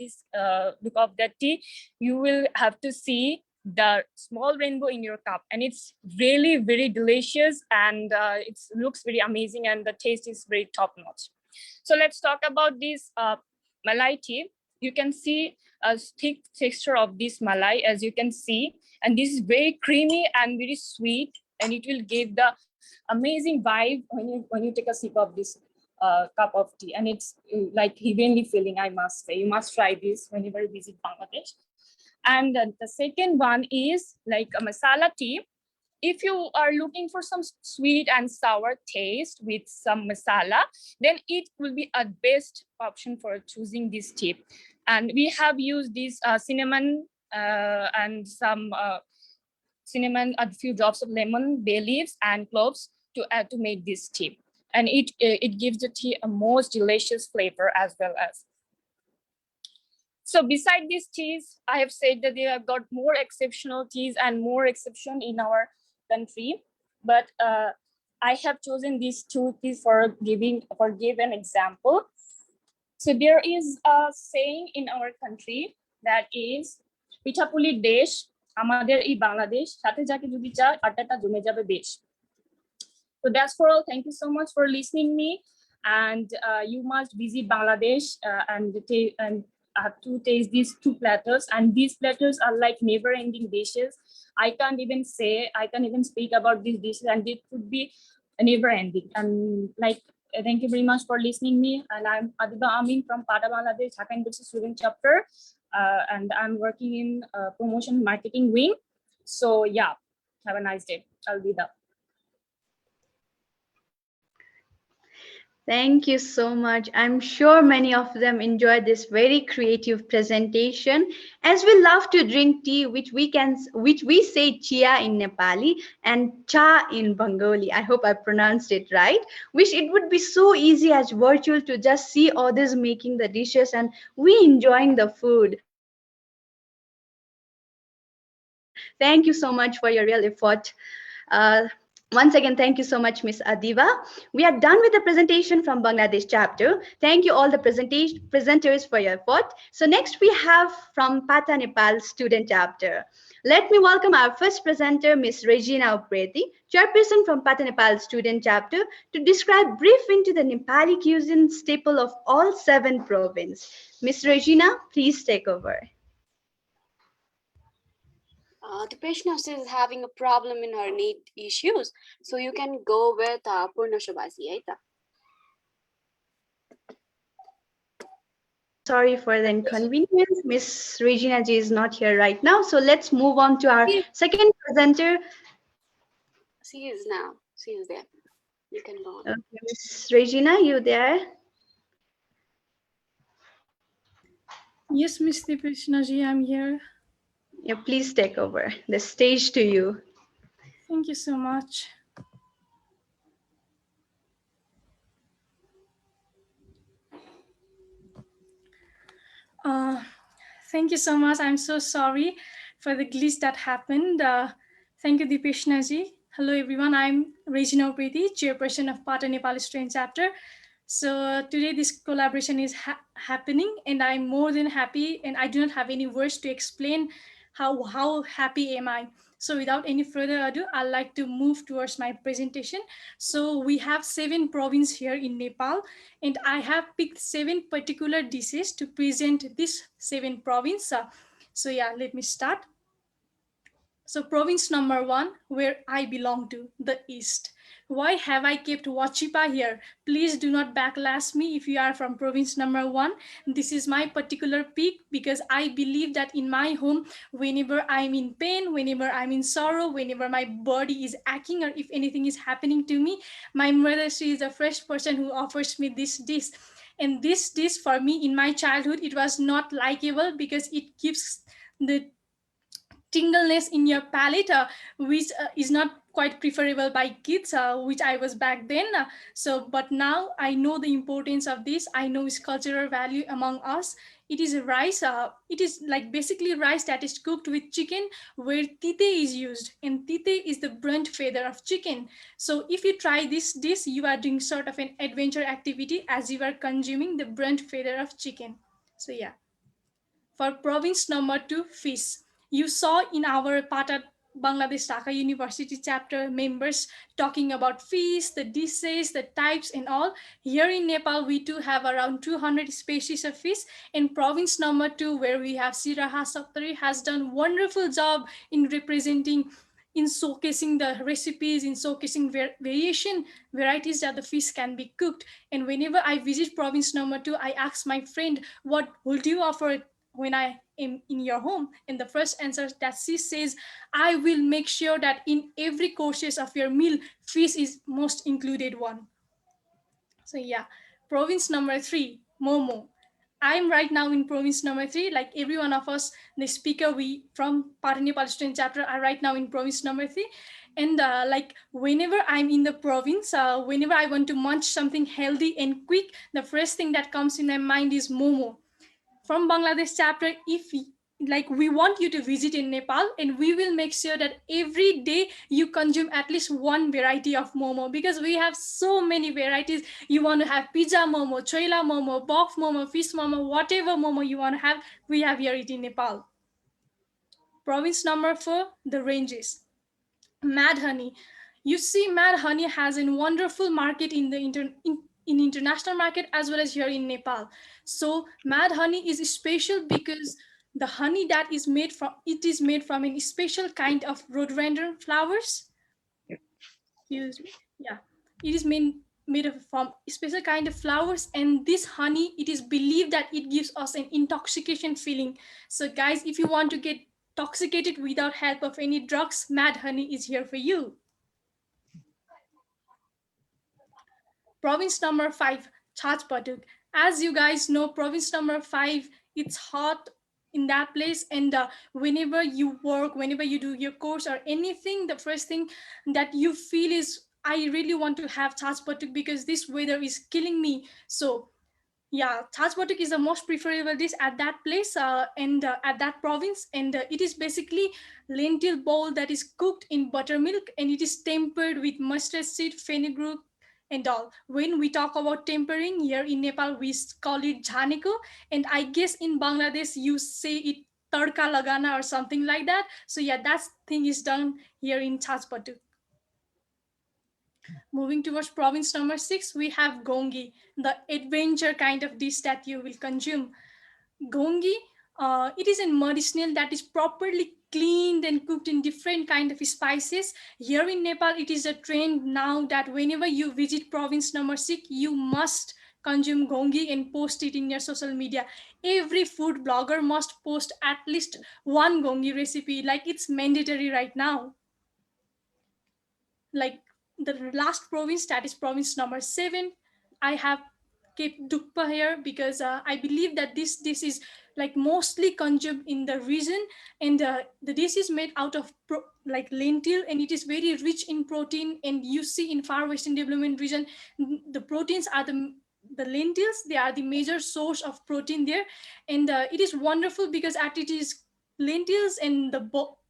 that tea, you will have to see the small rainbow in your cup, and it's really very delicious, and it looks very amazing, and the taste is very top notch. So let's talk about this malai tea. You can see a thick texture of this malai, as you can see, and this is very creamy and very sweet, and it will give the amazing vibe when you take a sip of this cup of tea, and it's like heavenly feeling, I must say. You must try this whenever you visit Bangladesh. And the second one is like a masala tea. If you are looking for some sweet and sour taste with some masala, then it will be a best option for choosing this tea. And we have used this cinnamon and some cinnamon, a few drops of lemon, bay leaves, and cloves to make this tea. And it gives the tea a most delicious flavor as well as. So beside these teas, I have said that they have got more exceptional teas and more exception in our country. But I have chosen these 2 teas for give an example. So there is a saying in our country that is পিঠাপুলি দেশ আমাদের এই বাংলাদেশ সাথে যাকে যদি চায় আড্ডাটা জমে যাবে বেশ. So that's for all. Thank you so much for listening me, and you must visit Bangladesh and have to taste these two platters, and these platters are like never-ending dishes. I can't even speak about these dishes, and it could be never-ending. And like, thank you very much for listening me. And I'm Adiba Amin from Pada Bangladesh Dhaka University Student Chapter, and I'm working in promotion marketing wing. So yeah, have a nice day. I'll be there. Thank you so much. I'm sure many of them enjoyed this very creative presentation. As we love to drink tea, which we say chia in Nepali and cha in Bengali. I hope I pronounced it right. Wish it would be so easy as virtual to just see others making the dishes and we enjoying the food. Thank you so much for your real effort. Once again, thank you so much, Miss Adiba. We are done with the presentation from Bangladesh chapter. Thank you all the presenters for your effort. So next we have from Pata Nepal student chapter. Let me welcome our first presenter, Miss Regina Upreti, chairperson from Pata Nepal student chapter, to describe brief into the Nepali cuisine staple of all 7 provinces. Miss Regina, please take over. The patient is having a problem in her need issues, so you can go with Purna Shobasi, right? Sorry for the inconvenience. Miss Regina Ji is not here right now, so let's move on to our second presenter. She is now. She is there. You can go on. Okay, Miss Regina, you there? Yes, Miss Krishna Ji, I'm here. Yeah, please take over. The stage to you. Thank you so much. Thank you so much. I'm so sorry for the glitch that happened. Thank you, Deepeshna Ji. Hello, everyone. I'm Regina Upreti, chairperson of Pata Nepali Student Chapter. So today this collaboration is happening, and I'm more than happy, and I do not have any words to explain how happy am I. So without any further ado, I'd like to move towards my presentation. So we have 7 provinces here in Nepal, and I have picked 7 particular dishes to present this 7 provinces. So yeah, let me start. So province number 1, where I belong to, the East. Why have I kept Wachipa here? Please do not backlash me if you are from province number 1. This is my particular pick because I believe that in my home, whenever I'm in pain, whenever I'm in sorrow, whenever my body is aching, or if anything is happening to me, my mother, she is the first person who offers me this dish. And this dish for me in my childhood, it was not likable because it gives the tingleness in your palate, which is not quite preferable by kids, which I was back then. But now I know the importance of this. I know its cultural value among us. It is rice. It is like basically rice that is cooked with chicken, where tite is used, and tite is the burnt feather of chicken. So if you try this dish, you are doing sort of an adventure activity as you are consuming the burnt feather of chicken. So yeah. For province number 2, fish. You saw in our Pata Bangladesh Dhaka University chapter members talking about fish, the dishes, the types and all. Here in Nepal, we too have around 200 species of fish. In province number 2, where we have Siraha Saptari, has done wonderful job in representing, in showcasing the recipes, in showcasing varieties that the fish can be cooked. And whenever I visit province number 2, I ask my friend, what would you offer when I am in your home? And the first answer that she says, I will make sure that in every courses of your meal, fish is most included one. So yeah, province number 3, Momo. I'm right now in province number 3, like every one of us, the speaker we from Pata Nepal Student Chapter are right now in province number 3. And like whenever I'm in the province, whenever I want to munch something healthy and quick, the first thing that comes in my mind is Momo. From Bangladesh chapter, if like we want you to visit in Nepal, and we will make sure that every day you consume at least one variety of momo, because we have so many varieties. You want to have pizza momo, choila momo, bok momo, fish momo, whatever momo you want to have, we have here it in Nepal. Province number 4, the ranges. Mad honey. You see, mad honey has a wonderful market in the in international market as well as here in Nepal. So mad honey is special because the honey that is made from it is made from a special kind of rhododendron flowers. Excuse me. Yeah, it is made of from a special kind of flowers, and this honey, it is believed that it gives us an intoxication feeling. So guys, if you want to get intoxicated without help of any drugs, mad honey is here for you. Province number 5, Chhach Patuk. As you guys know, province number 5, it's hot in that place, and whenever you work, whenever you do your course or anything, the first thing that you feel is, I really want to have Chhach Patuk because this weather is killing me. So yeah, Chhach Patuk is the most preferable dish at that place and at that province, and it is basically lentil bowl that is cooked in buttermilk, and it is tempered with mustard seed, fenugreek, and all. When we talk about tempering here in Nepal, we call it jhaneko, and I guess in Bangladesh you say it tadka lagana or something like that. So yeah, that thing is done here in Chhach Patuk. Moving towards province number 6, we have gongi, the adventure kind of dish that you will consume. Gongi, it is a medicinal that is properly cleaned and cooked in different kind of spices. Here in Nepal, it is a trend now that whenever you visit province number 6, you must consume gongi and post it in your social media. Every food blogger must post at least one gongi recipe, like it's mandatory right now. Like the last province, that is province number 7, I have kept dukpa here because I believe that this is like mostly consumed in the region, and the dish is made out of like lentil, and it is very rich in protein. And you see in far western development region, the proteins are the lentils, they are the major source of protein there. And it is wonderful because at it is lentils, and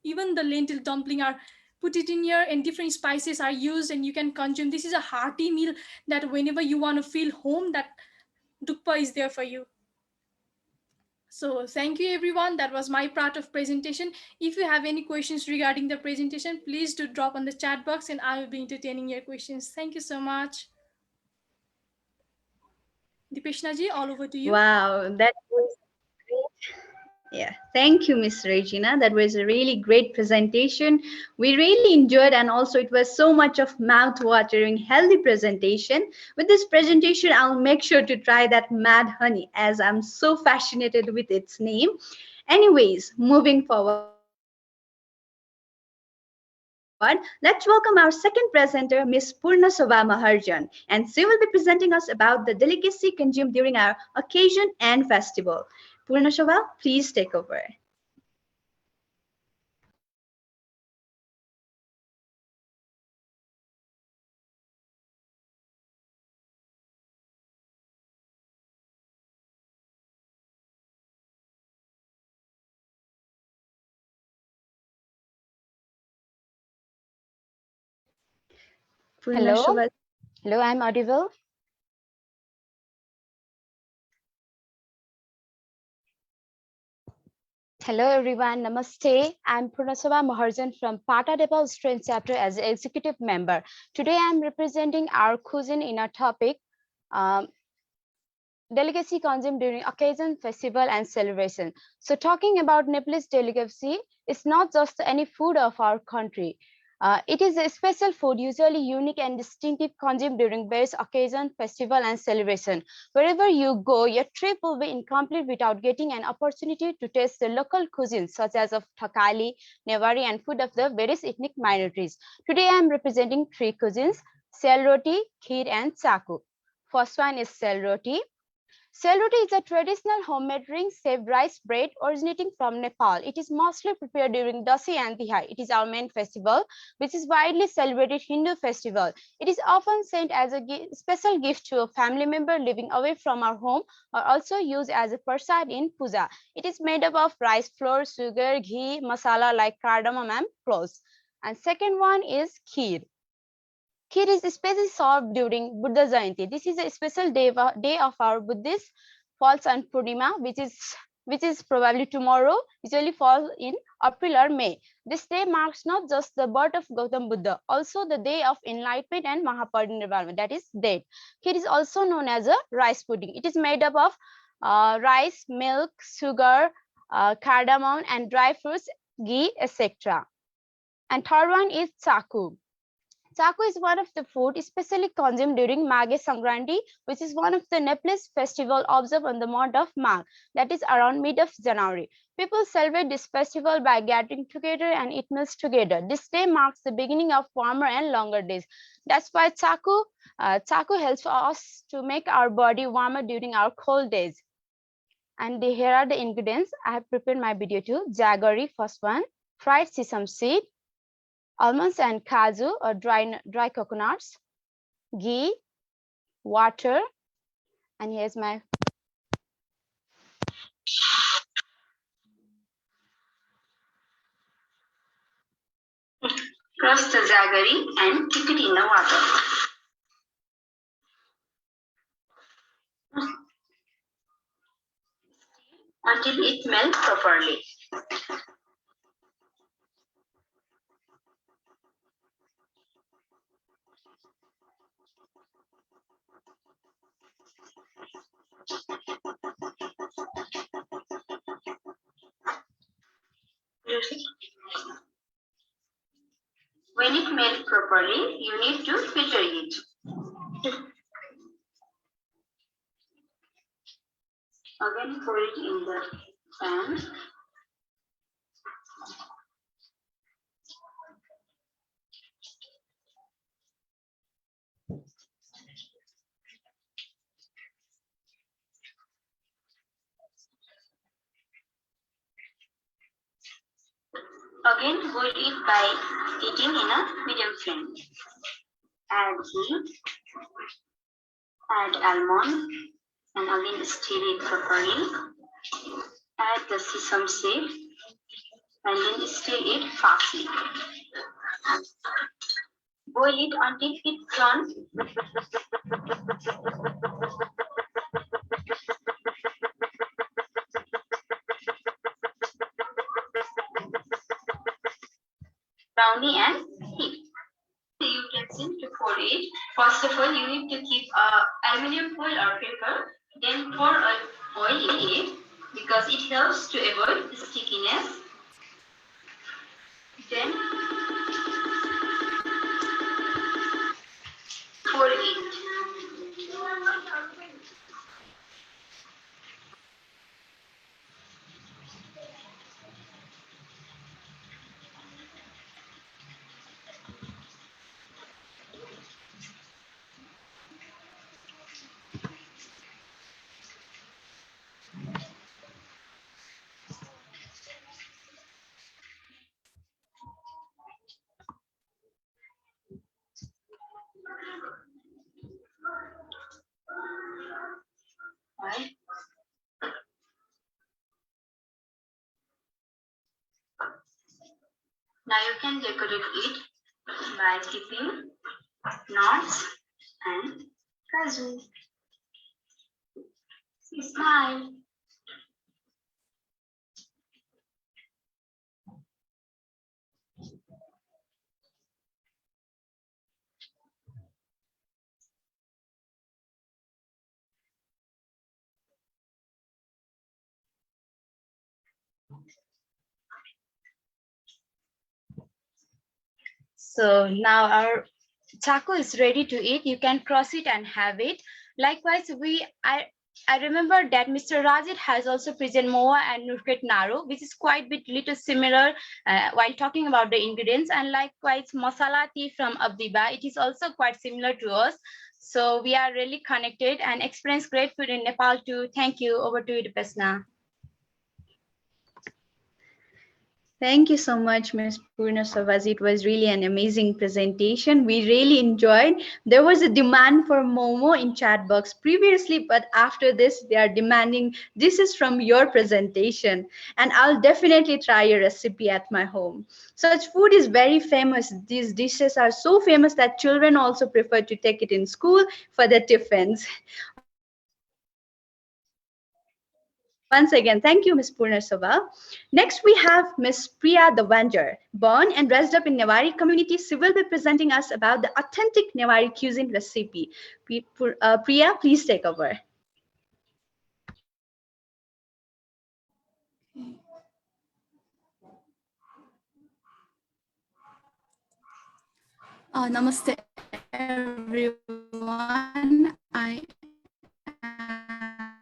even the lentil dumpling are put it in here, and different spices are used, and you can consume. This is a hearty meal that whenever you want to feel home, that dukpa is there for you. So thank you everyone, that was my part of presentation. If you have any questions regarding the presentation, please do drop on the chat box and I will be entertaining your questions. Thank you so much. Dipeshna ji, all over to you. Wow, that was great. Yeah, thank you, Miss Regina. That was a really great presentation. We really enjoyed, and also it was so much of mouth-watering, healthy presentation. With this presentation, I'll make sure to try that mad honey, as I'm so fascinated with its name. Anyways, moving forward, let's welcome our second presenter, Miss Purna Sobha Maharjan, and she will be presenting us about the delicacy consumed during our occasion and festival. Purna Sobha, please take over. Purna Hello, Sobha. hello, I'm audible. Hello everyone, Namaste. I'm Purnasabha Maharjan from Pata Nepal Strength Chapter as an executive member. Today I'm representing our cuisine in our topic, um, delicacy consumed during occasion, festival, and celebration. So talking about Nepalese delicacy, it's not just any food of our country. It is a special food, usually unique and distinctive, consumed during various occasion, festival, and celebration. Wherever you go, your trip will be incomplete without getting an opportunity to taste the local cuisines such as of Thakali, Newari, and food of the various ethnic minorities. Today, I am representing 3 cuisines: sel roti, kheer, and chaku. First one is sel roti. Selroti is a traditional homemade ring-shaped rice bread originating from Nepal. It is mostly prepared during Dasi and Tihai. It is our main festival, which is widely celebrated Hindu festival. It is often sent as a special gift to a family member living away from our home, or also used as a prasad in puja. It is made up of rice flour, sugar, ghee, masala like cardamom and cloves. And second one is Kheer. Kheer is especially served during Buddha Jayanti. This is a special day of our Buddhist falls on Purnima, which is probably tomorrow, usually falls in April or May. This day marks not just the birth of Gautam Buddha, also the day of enlightenment and Mahaparinirvana, that is date. Kheer is also known as a rice pudding. It is made up of rice, milk, sugar, cardamom, and dry fruits, ghee, etc. And third one is chaku. Chaku is one of the food especially consumed during Maghe Sankranti, which is one of the Nepalese festival observed on the month of Magh, that is around mid of January. People celebrate this festival by gathering together and eat meals together. This day marks the beginning of warmer and longer days. That's why chaku helps us to make our body warmer during our cold days. And here are the ingredients. I have prepared my video too. Jaggery, first one, fried sesame seed, almonds and kaju or dry coconuts, ghee, water, and here's my Crush the jaggery and keep it in the water until it melts properly. When it melts properly, you need to filter it. Again, pour it in the pan. Again, boil it by heating in a medium flame. Add ghee, add almond, and again stir it properly. Add the sesame seed, and then stir it fastly. Boil it until it turns brownie and thick. Utensil to pour it. First of all, you need to keep aluminum foil or paper. Then pour oil in it because it helps to avoid stickiness. Then pour it. Right. Now you can decorate it by keeping nuts and kaju. Smile. So now our chaku is ready to eat. You can cross it and have it. Likewise, I remember that Mr. Rajit has also presented moa and nurket naru, which is quite bit little similar while talking about the ingredients. And likewise, masala tea from Abdiba, it is also quite similar to us. So we are really connected and experience great food in Nepal too. Thank you. Over to you, Dipasna. Thank you so much, Ms. Purna Savas. It was really an amazing presentation. We really enjoyed. There was a demand for Momo in chat box previously, but after this, they are demanding this is from your presentation. And I'll definitely try your recipe at my home. Such food is very famous. These dishes are so famous that children also prefer to take it in school for their tiffins. Once again, thank you, Ms. Purnasova. Next, we have Ms. Priya Davanjar. Born and raised up in Newari community, she will be presenting us about the authentic Newari cuisine recipe. Priya, please take over. Namaste, everyone. I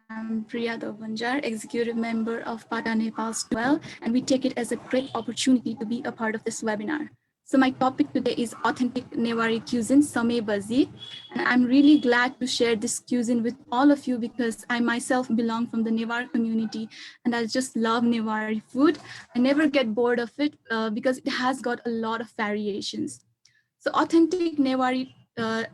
am Priya Davanjar, Executive Member of Pata Nepal well, and we take it as a great opportunity to be a part of this webinar. So my topic today is authentic Newari cuisine, Same Bazi, and I'm really glad to share this cuisine with all of you because I myself belong from the Newari community and I just love Newari food. I never get bored of it because it has got a lot of variations. So authentic Newari, the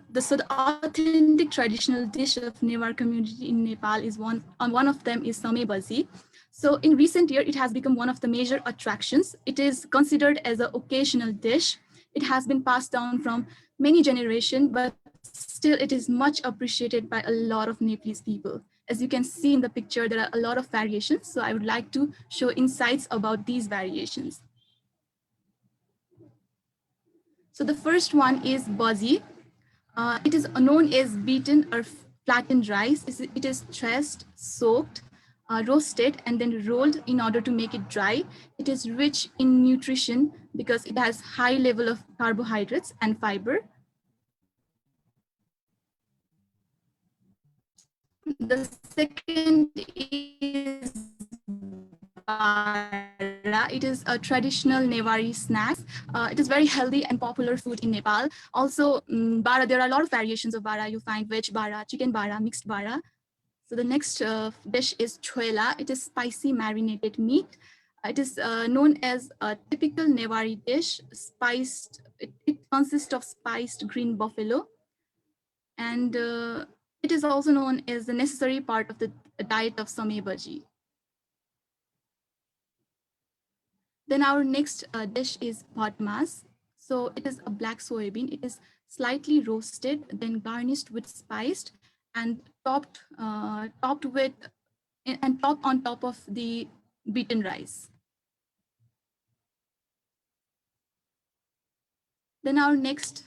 authentic traditional dish of Newar community in Nepal is one of them is Same Bazi. So in recent year, it has become one of the major attractions. It is considered as an occasional dish. It has been passed down from many generations, but still it is much appreciated by a lot of Nepalese people. As you can see in the picture, there are a lot of variations. So I would like to show insights about these variations. So the first one is bazi. It is known as beaten or flattened rice. It is threshed, soaked, roasted, and then rolled in order to make it dry. It is rich in nutrition because it has high level of carbohydrates and fiber. The second is bara. It is a traditional Newari snack. It is very healthy and popular food in Nepal. Also, bara, there are a lot of variations of bara. You find veg bara, chicken bara, mixed bara. So the next dish is chula. It is spicy marinated meat. It is known as a typical Newari dish. Spiced. It consists of spiced green buffalo, and it is also known as the necessary part of the diet of Same Baji. Then our next dish is bhatmas. So it is a black soybean. It is slightly roasted, then garnished with spiced and topped on top of the beaten rice. Then our next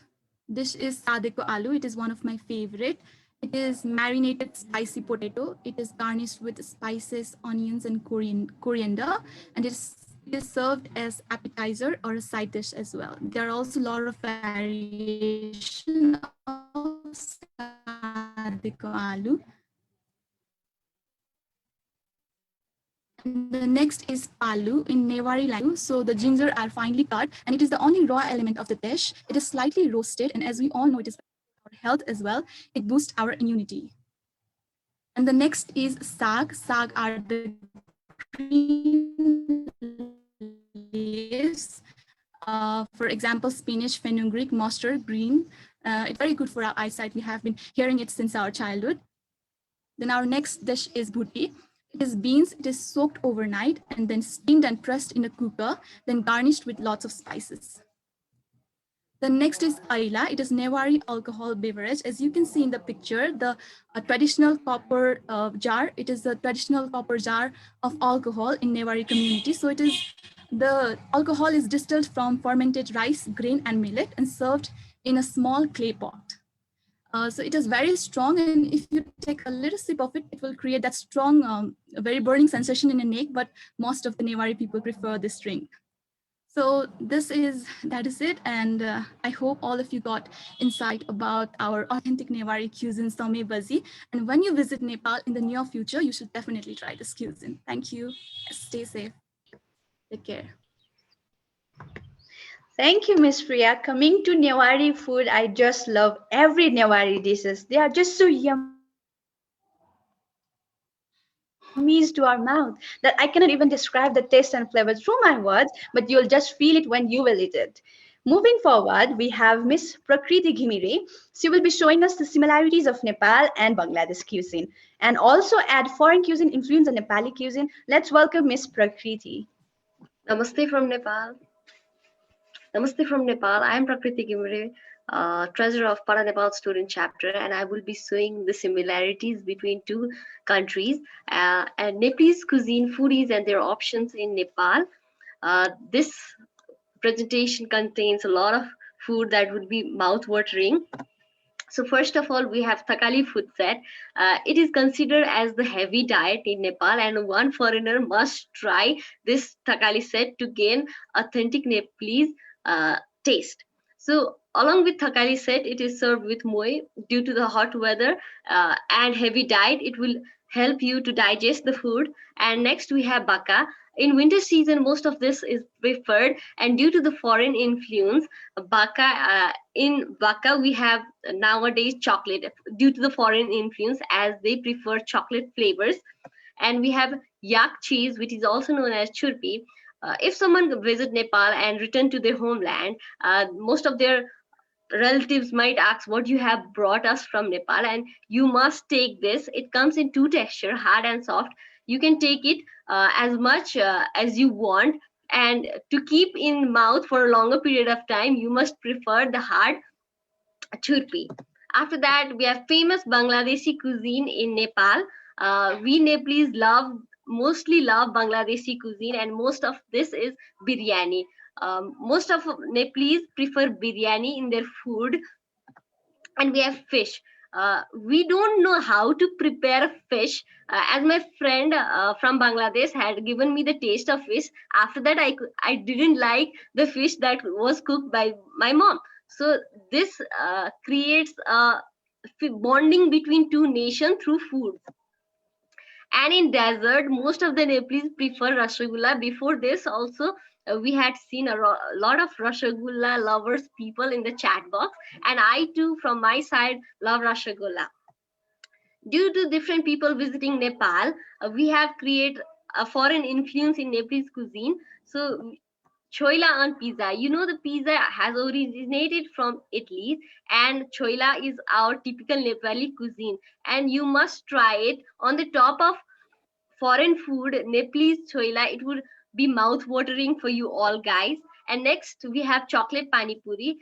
dish is sadeko aloo. It is one of my favorite. It is marinated spicy potato. It is garnished with spices, onions, and coriander, and it is served as appetizer or a side dish as well. There are also a lot of variation of sadeko aloo. And the next is palu in Newari language. So the ginger are finely cut, and it is the only raw element of the dish. It is slightly roasted, and as we all know, it is for health as well. It boosts our immunity. And the next is sag. Sag are the green leaves. For example, spinach, fenugreek, mustard, green. It's very good for our eyesight. We have been hearing it since our childhood. Then our next dish is bhuti. It is beans. It is soaked overnight and then steamed and pressed in a cooker, then garnished with lots of spices. The next is aila. It is Newari alcohol beverage. As you can see in the picture, the traditional copper jar. It is a traditional copper jar of alcohol in Newari community. So it is the alcohol is distilled from fermented rice, grain, and millet and served in a small clay pot. So it is very strong, and if you take a little sip of it, it will create that strong, very burning sensation in the neck, but most of the Newari people prefer this drink. So that is it, and I hope all of you got insight about our authentic Newari cuisine, Same Bazi. And when you visit Nepal in the near future, you should definitely try this cuisine. Thank you. Stay safe. Take care. Thank you, Miss Priya. Coming to Newari food, I just love every Newari dishes. They are just so yummy to our mouth that I cannot even describe the taste and flavors through my words, but you'll just feel it when you will eat it. Moving forward, we have Miss Prakriti Ghimire. She will be showing us the similarities of Nepal and Bangladesh cuisine and also add foreign cuisine influence on Nepali cuisine. Let's welcome Miss Prakriti. Namaste from Nepal. Namaste from Nepal. I am Prakriti Gimre, treasurer of Para Nepal student chapter, and I will be showing the similarities between two countries and Nepalese cuisine, foodies, and their options in Nepal. This presentation contains a lot of food that would be mouth-watering. So first of all, we have Thakali food set. It is considered as the heavy diet in Nepal, and one foreigner must try this Thakali set to gain authentic Nepalese taste. So along with Thakali set, it is served with moi. Due to the hot weather and heavy diet, it will help you to digest the food. And next we have baka. In winter season, most of this is preferred, and due to the foreign influence, in baka we have nowadays chocolate due to the foreign influence, as they prefer chocolate flavors. And we have yak cheese, which is also known as churpi. If someone visit Nepal and return to their homeland, most of their relatives might ask what you have brought us from Nepal, and you must take this. It comes in two texture, hard and soft. You can take it as much as you want, and to keep in mouth for a longer period of time, you must prefer the hard churpi. After that, we have famous Bangladeshi cuisine in Nepal. We Nepalese mostly love Bangladeshi cuisine, and most of this is biryani. Most of Nepalese prefer biryani in their food. And we have fish. We don't know how to prepare fish. As my friend from Bangladesh had given me the taste of fish, after that I didn't like the fish that was cooked by my mom. So this creates a bonding between two nations through food. And in desert, most of the Nepalese prefer rasgulla. Before this, also we had seen a lot of rasgulla lovers people in the chat box, and I too, from my side, love rasgulla. Due to different people visiting Nepal, we have created a foreign influence in Nepalese cuisine. So choila on pizza. You know, the pizza has originated from Italy, and choila is our typical Nepali cuisine. And you must try it on the top of foreign food, Nepalese choila. It would be mouth watering for you all, guys. And next, we have chocolate pani puri.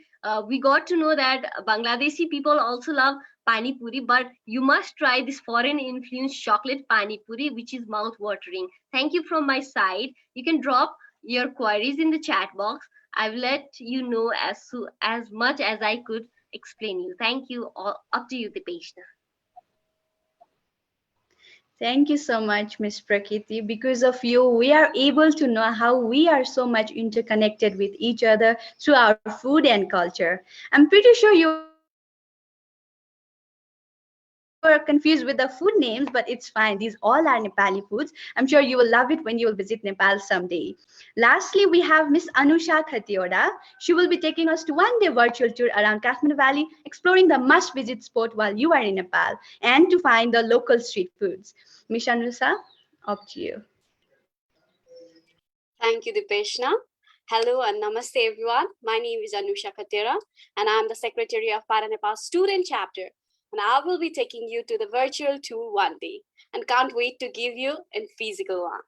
We got to know that Bangladeshi people also love pani puri, but you must try this foreign influenced chocolate pani puri, which is mouth watering. Thank you from my side. You can drop your queries in the chat box. I've let you know as much as I could explain you. Thank you. All, up to you, Dipeshna. Thank you so much, Miss Prakriti. Because of you, we are able to know how we are so much interconnected with each other through our food and culture. I'm pretty sure you are confused with the food names, but it's fine. These all are Nepali foods. I'm sure you will love it when you will visit Nepal someday. Lastly, we have Miss Anusha Khatioda. She will be taking us to one-day virtual tour around Kathmandu Valley, exploring the must-visit spot while you are in Nepal, and to find the local street foods. Miss Anusha, up to you. Thank you, Dipeshna. Hello and namaste, everyone. My name is Anusha Khatera, and I'm the secretary of Para Nepal student chapter. And I will be taking you to the virtual tour one day, and can't wait to give you a physical one.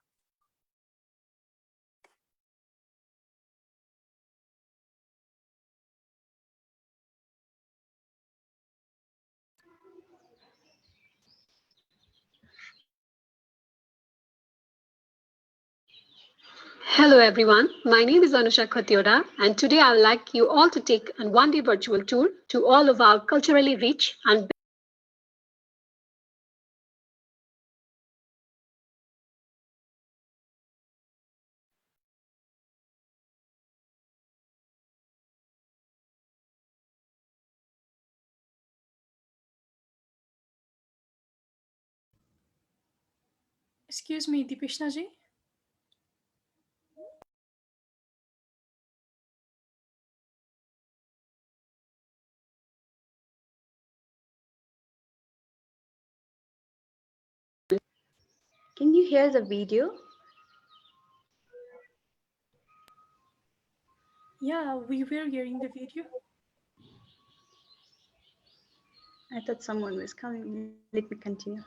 Hello everyone, my name is Anusha Khatioda, and today I would like you all to take a one-day virtual tour to all of our culturally rich and Excuse me, Deepishna ji. Can you hear the video? Yeah, we were hearing the video. I thought someone was coming. Let me continue.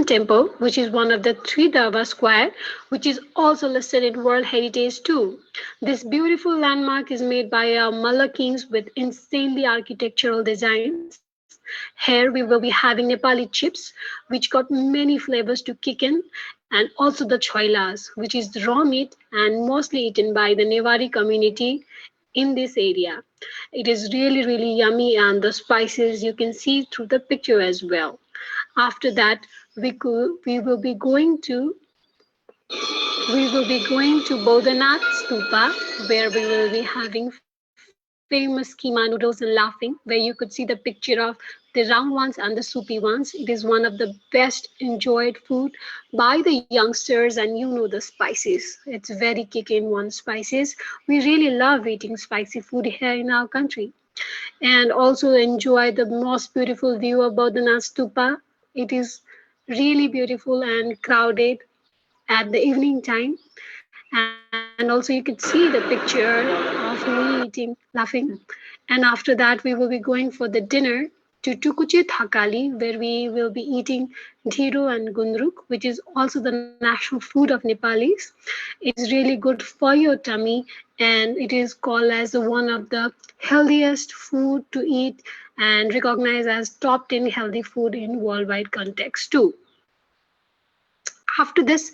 Temple, which is one of the three Dava Square, which is also listed in World Heritage too. This beautiful landmark is made by Malla kings with insanely architectural designs. Here we will be having Nepali chips, which got many flavors to kick in, and also the choilas, which is the raw meat and mostly eaten by the Nevari community in this area. It is really, really yummy, and the spices you can see through the picture as well. After that, we will be going to Bodhanath Stupa, where we will be having famous keema noodles and laughing, where you could see the picture of the round ones and the soupy ones. It is one of the best enjoyed food by the youngsters, and you know the spices. It's very kick-in one spices. We really love eating spicy food here in our country. And also enjoy the most beautiful view of Bodhanath Stupa. It is really beautiful and crowded at the evening time. And also you could see the picture of me eating, laughing. And after that, we will be going for the dinner to Tukuche Thakali, where we will be eating dhiro and gundruk, which is also the national food of Nepalis. It is really good for your tummy, and it is called as one of the healthiest food to eat and recognized as top 10 healthy food in worldwide context too. After this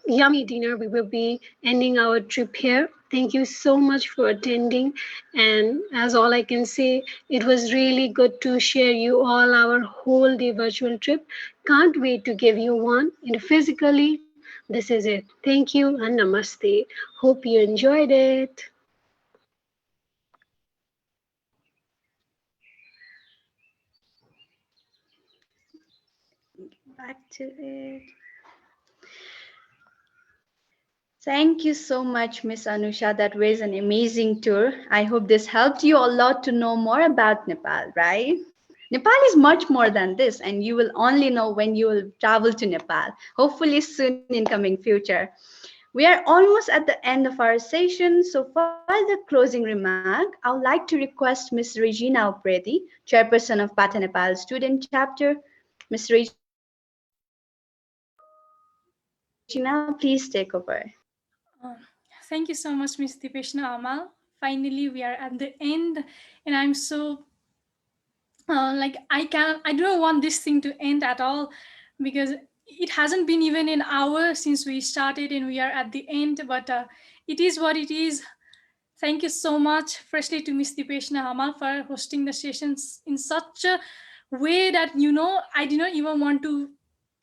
yummy dinner, we will be ending our trip here. Thank you so much for attending. And as all I can say, it was really good to share you all our whole day virtual trip. Can't wait to give you one. And physically, this is it. Thank you and namaste. Hope you enjoyed it. Back to it. Thank you so much, Miss Anusha. That was an amazing tour. I hope this helped you a lot to know more about Nepal, right? Nepal is much more than this, and you will only know when you will travel to Nepal, hopefully soon in coming future. We are almost at the end of our session, so for the closing remark, I would like to request Ms. Regina Upreti, Chairperson of Pata Nepal Student Chapter. Ms. Regina, please take over. Thank you so much, Ms. Dipeshna Amal. Finally, we are at the end, and I'm so like I don't want this thing to end at all, because it hasn't been even an hour since we started, and we are at the end. But it is what it is. Thank you so much, firstly, to Ms. Dipeshna Amal for hosting the sessions in such a way that I did not even want to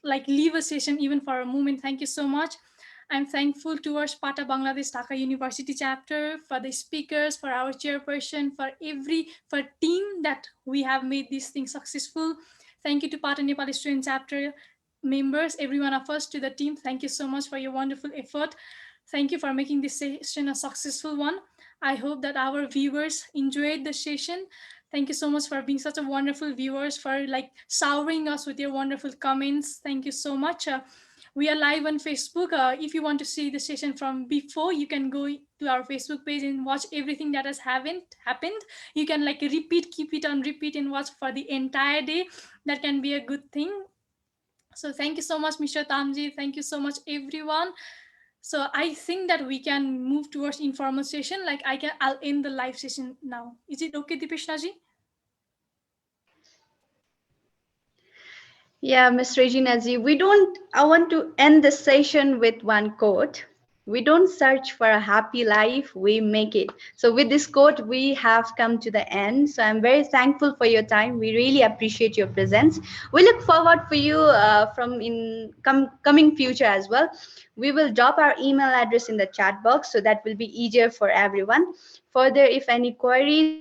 like leave a session even for a moment. Thank you so much. I'm thankful towards Pata Bangladesh Dhaka University chapter, for the speakers, for our chairperson, for team that we have made this thing successful. Thank you to Pata Nepali student chapter members, every one of us, to the team. Thank you so much for your wonderful effort. Thank you for making this session a successful one. I hope that our viewers enjoyed the session. Thank you so much for being such a wonderful viewers, for like showering us with your wonderful comments. Thank you so much. We are live on Facebook. If you want to see the session from before, you can go to our Facebook page and watch everything that has happened. You can like keep it on repeat and watch for the entire day. That can be a good thing. So thank you so much, Mr. Tamjit. Thank you so much, everyone. So I think that we can move towards informal session. Like I'll end the live session now. Is it okay, Dipeshna ji? Yeah, Ms. Regina ji, I want to end the session with one quote. We don't search for a happy life, we make it. So with this quote, we have come to the end. So I'm very thankful for your time. We really appreciate your presence. We look forward for you from in coming future as well. We will drop our email address in the chat box, so that will be easier for everyone. Further, if any queries,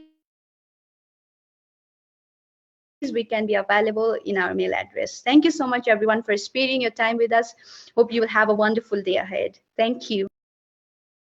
we can be available in our mail address. Thank you so much, everyone, for sparing your time with us. Hope you will have a wonderful day ahead. Thank you.